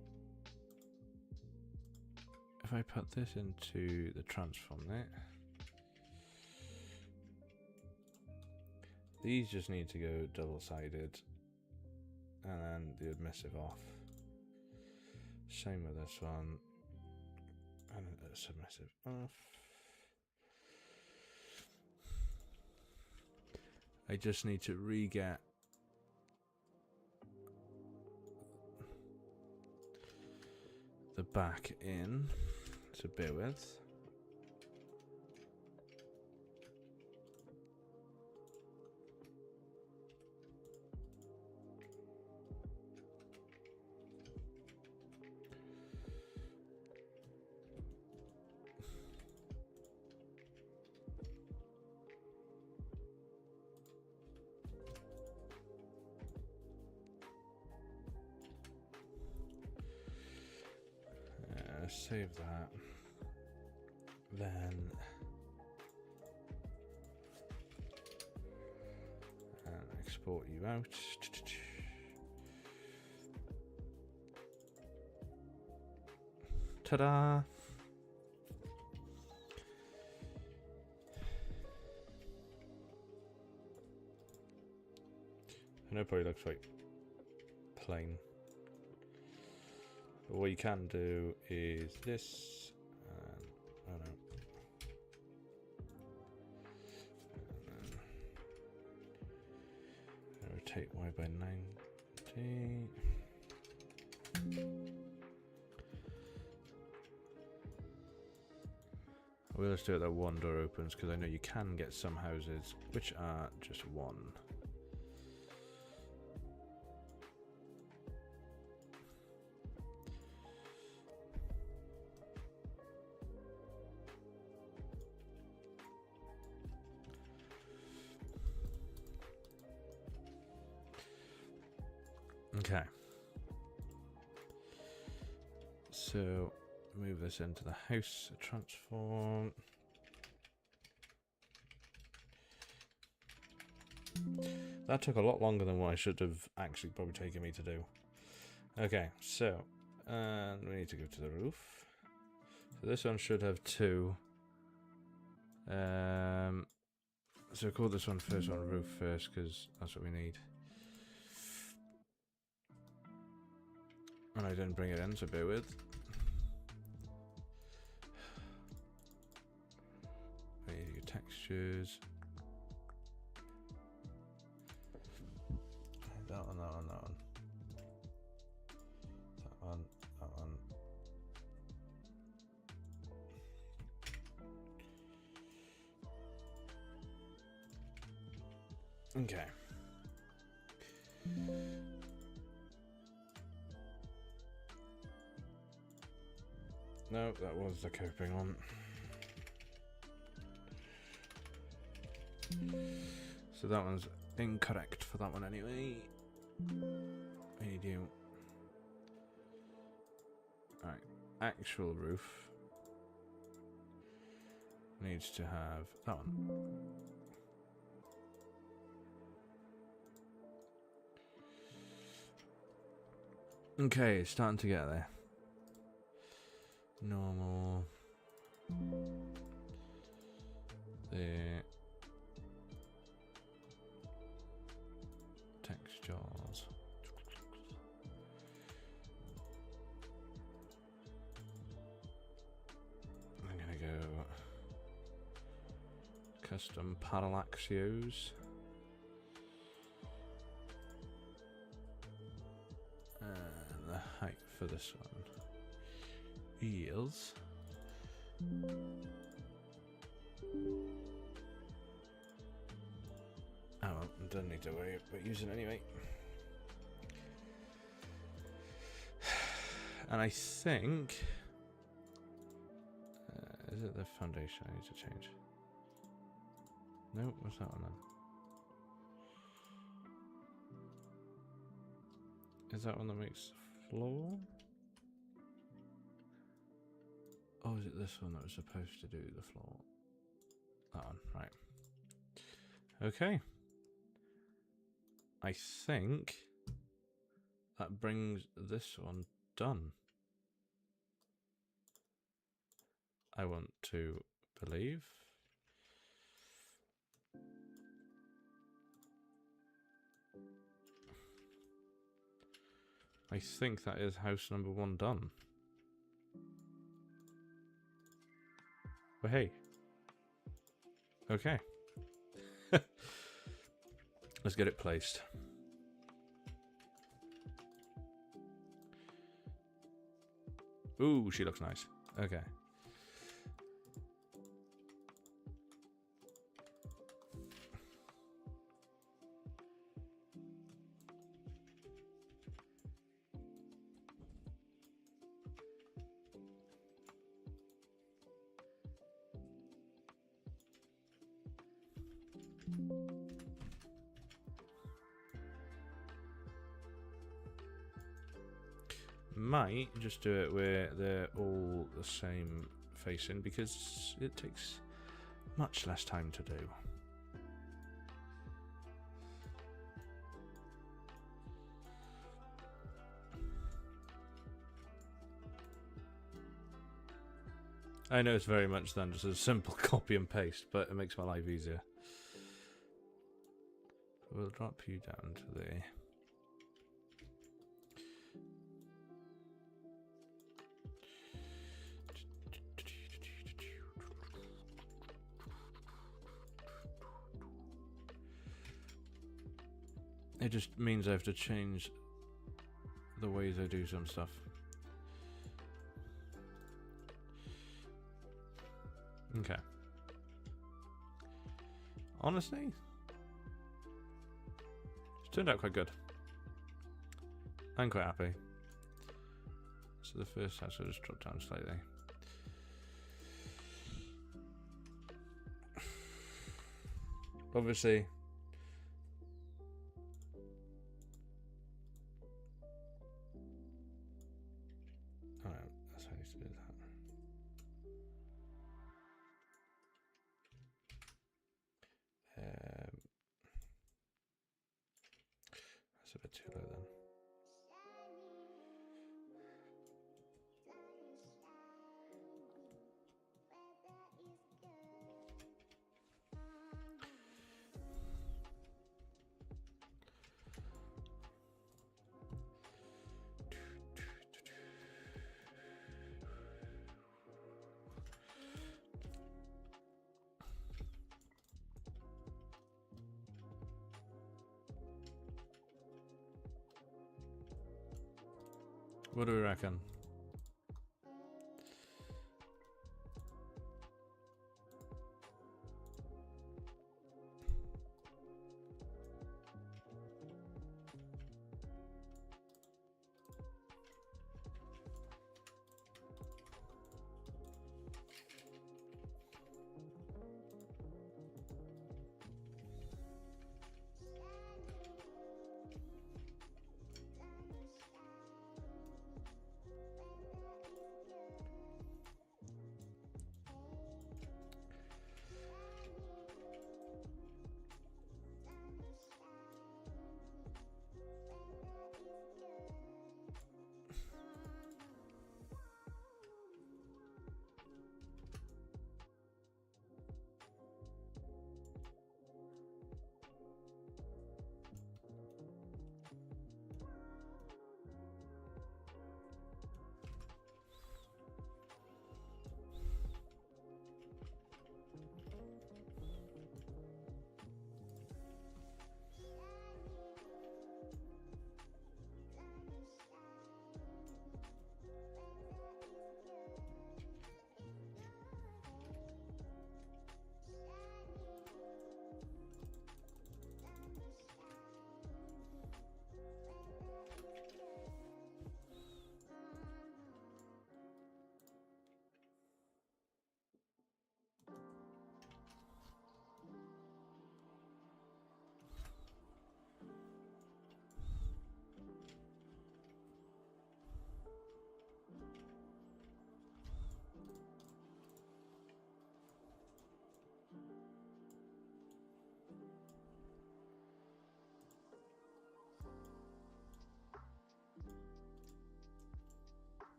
if I put this into the transform there, these just need to go double-sided, and then the emissive off. Same with this one, and the submissive off. I just need to re-get the back in, so bear with. Save that, then export you out. Ta-da! I know it probably looks like plain. But what you can do is this, and, oh no. And rotate Y by 90. We'll just do it that one door opens, because I know you can get some houses which are just one. Okay. So move this into the house transform. That took a lot longer than what I should have actually probably taken me to do. Okay, so and we need to go to the roof. So this one should have two. So call this one first one roof first, because that's what we need. And I didn't bring it in, so bear with. I need your textures. That one, that one, that one. That one, that one. Okay. No, that was the coping one. So that one's incorrect for that one anyway. I need you. Alright, actual roof needs to have that one. Okay, it's starting to get there. Normal. There. Textures. I'm gonna go custom parallaxios. And the height for this one is oh well, don't need to worry about using it anyway. And I think is it the foundation I need to change? No, what's that one then? Is that one that makes the floor? this one that was supposed to do the floor? That one, right. Okay. I think that brings this one done. I want to believe. I think that is house number 1 done. But hey. Okay. Let's get it placed. Ooh, she looks nice. Okay. Might just do it where they're all the same facing because it takes much less time to do. I know it's very much then just a simple copy and paste, but it makes my life easier. We'll drop you down to the... It just means I have to change the ways I do some stuff. Okay. Honestly, it's turned out quite good. I'm quite happy. So the first house will just drop down slightly. Obviously, that's how I used to do that. That's a bit too low then. What do we reckon?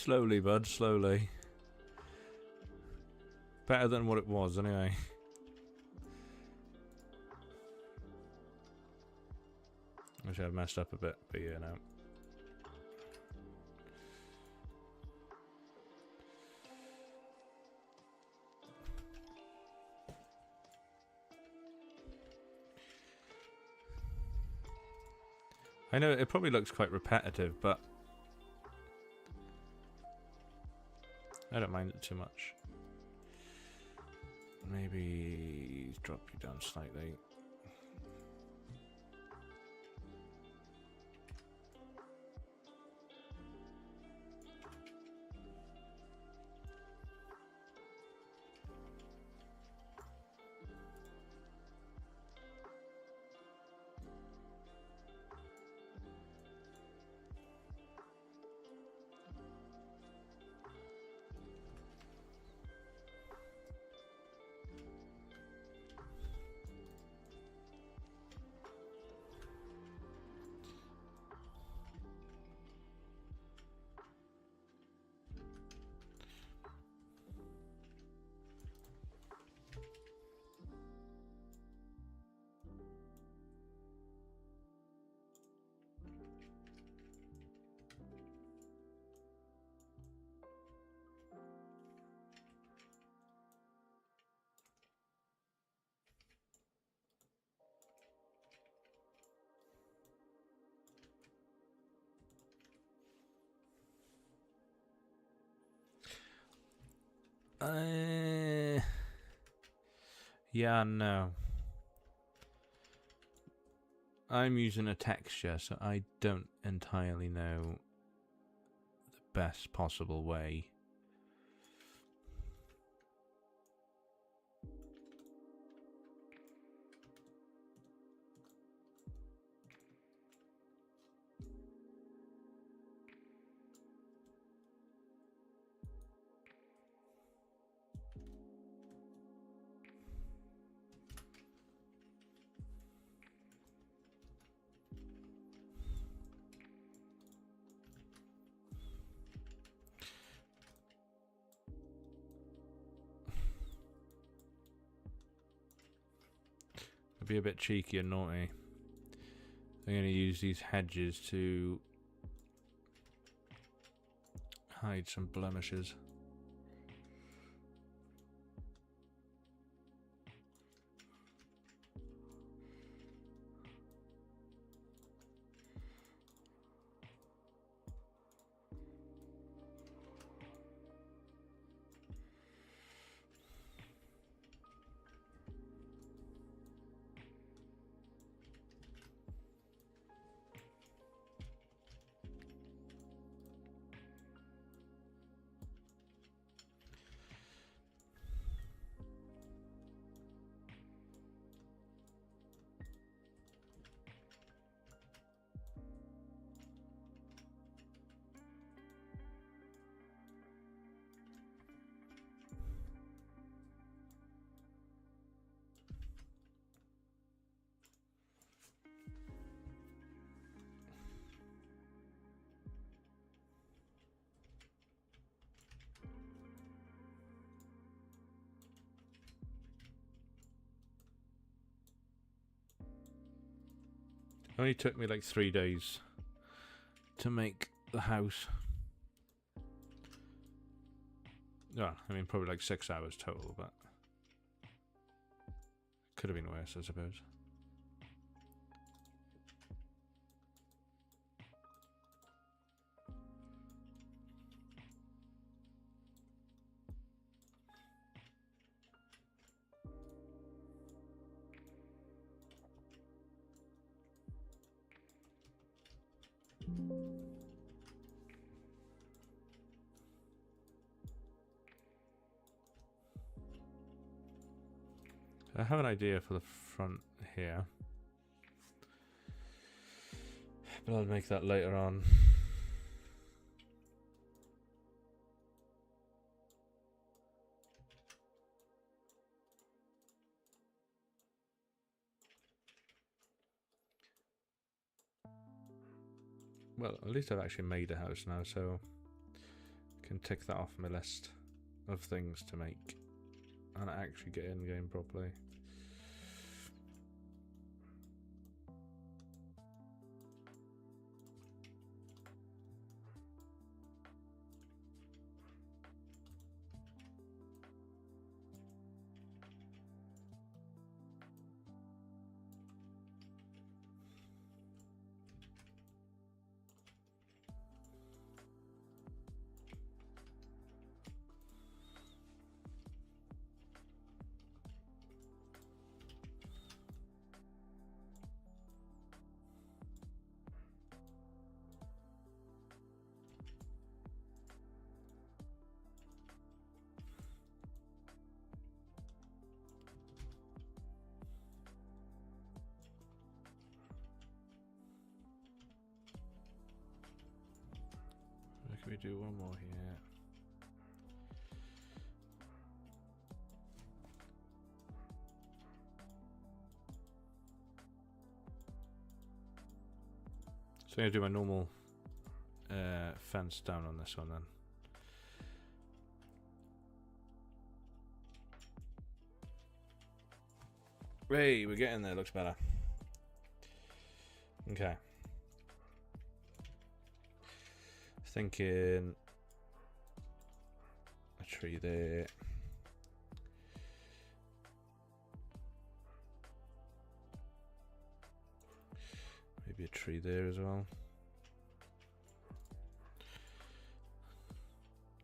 Slowly, bud, slowly. Better than what it was, anyway. Wish I'd messed up a bit, but yeah, no. I know it probably looks quite repetitive, but I don't mind it too much. Maybe drop you down slightly. Yeah, no. I'm using a texture, so I don't entirely know the best possible way. Be a bit cheeky and naughty. I'm going to use these hedges to hide some blemishes. It only took me like 3 days to make the house. Well, I mean, probably like 6 hours total, but could have been worse, I suppose. I have an idea for the front here, but I'll make that later on. Well, at least I've actually made a house now, so Can tick that off my list of things to make and actually get in game properly. Can we do one more here? So I'm going to do my normal fence down on this one then. Hey, we're getting there, looks better. Okay. Thinking a tree there. Maybe a tree there as well.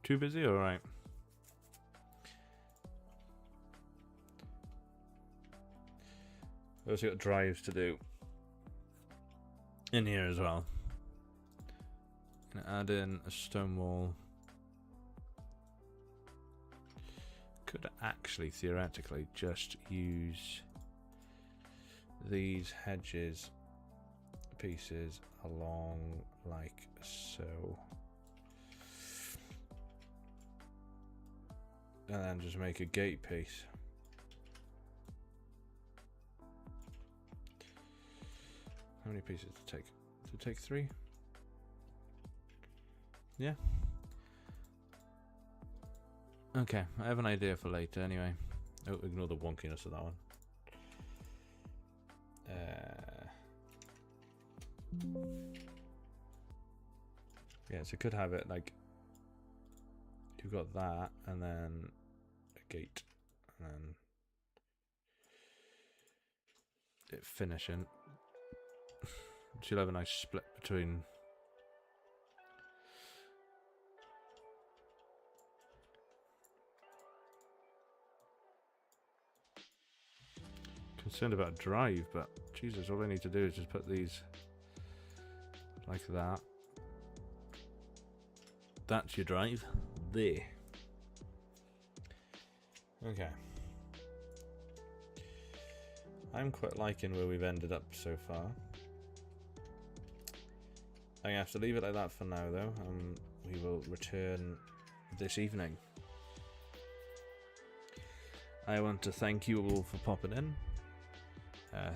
Too busy? Alright. I've also got drives to do in here as well. Add in a stone wall. Could actually theoretically just use these hedges pieces along like so, and then just make a gate piece. How many pieces to take? To take 3? Yeah. Okay, I have an idea for later anyway. Oh, ignore the wonkiness of that one. Yeah, so could have it like you've got that and then a gate and then it finishing. So you'll have a nice split between concerned about drive, but Jesus, all I need to do is just put these like that. That's your drive there. Okay. I'm quite liking where we've ended up so far. I'm gonna have to leave it like that for now though, and we will return this evening. I want to thank you all for popping in.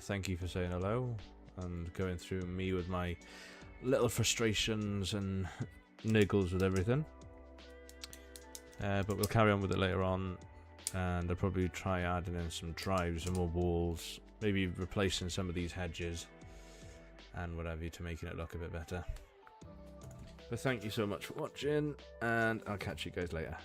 Thank you for saying hello and going through me with my little frustrations and niggles with everything. But we'll carry on with it later on, and I'll probably try adding in some drives and more walls, maybe replacing some of these hedges and whatever to making it look a bit better. But thank you so much for watching, and I'll catch you guys later.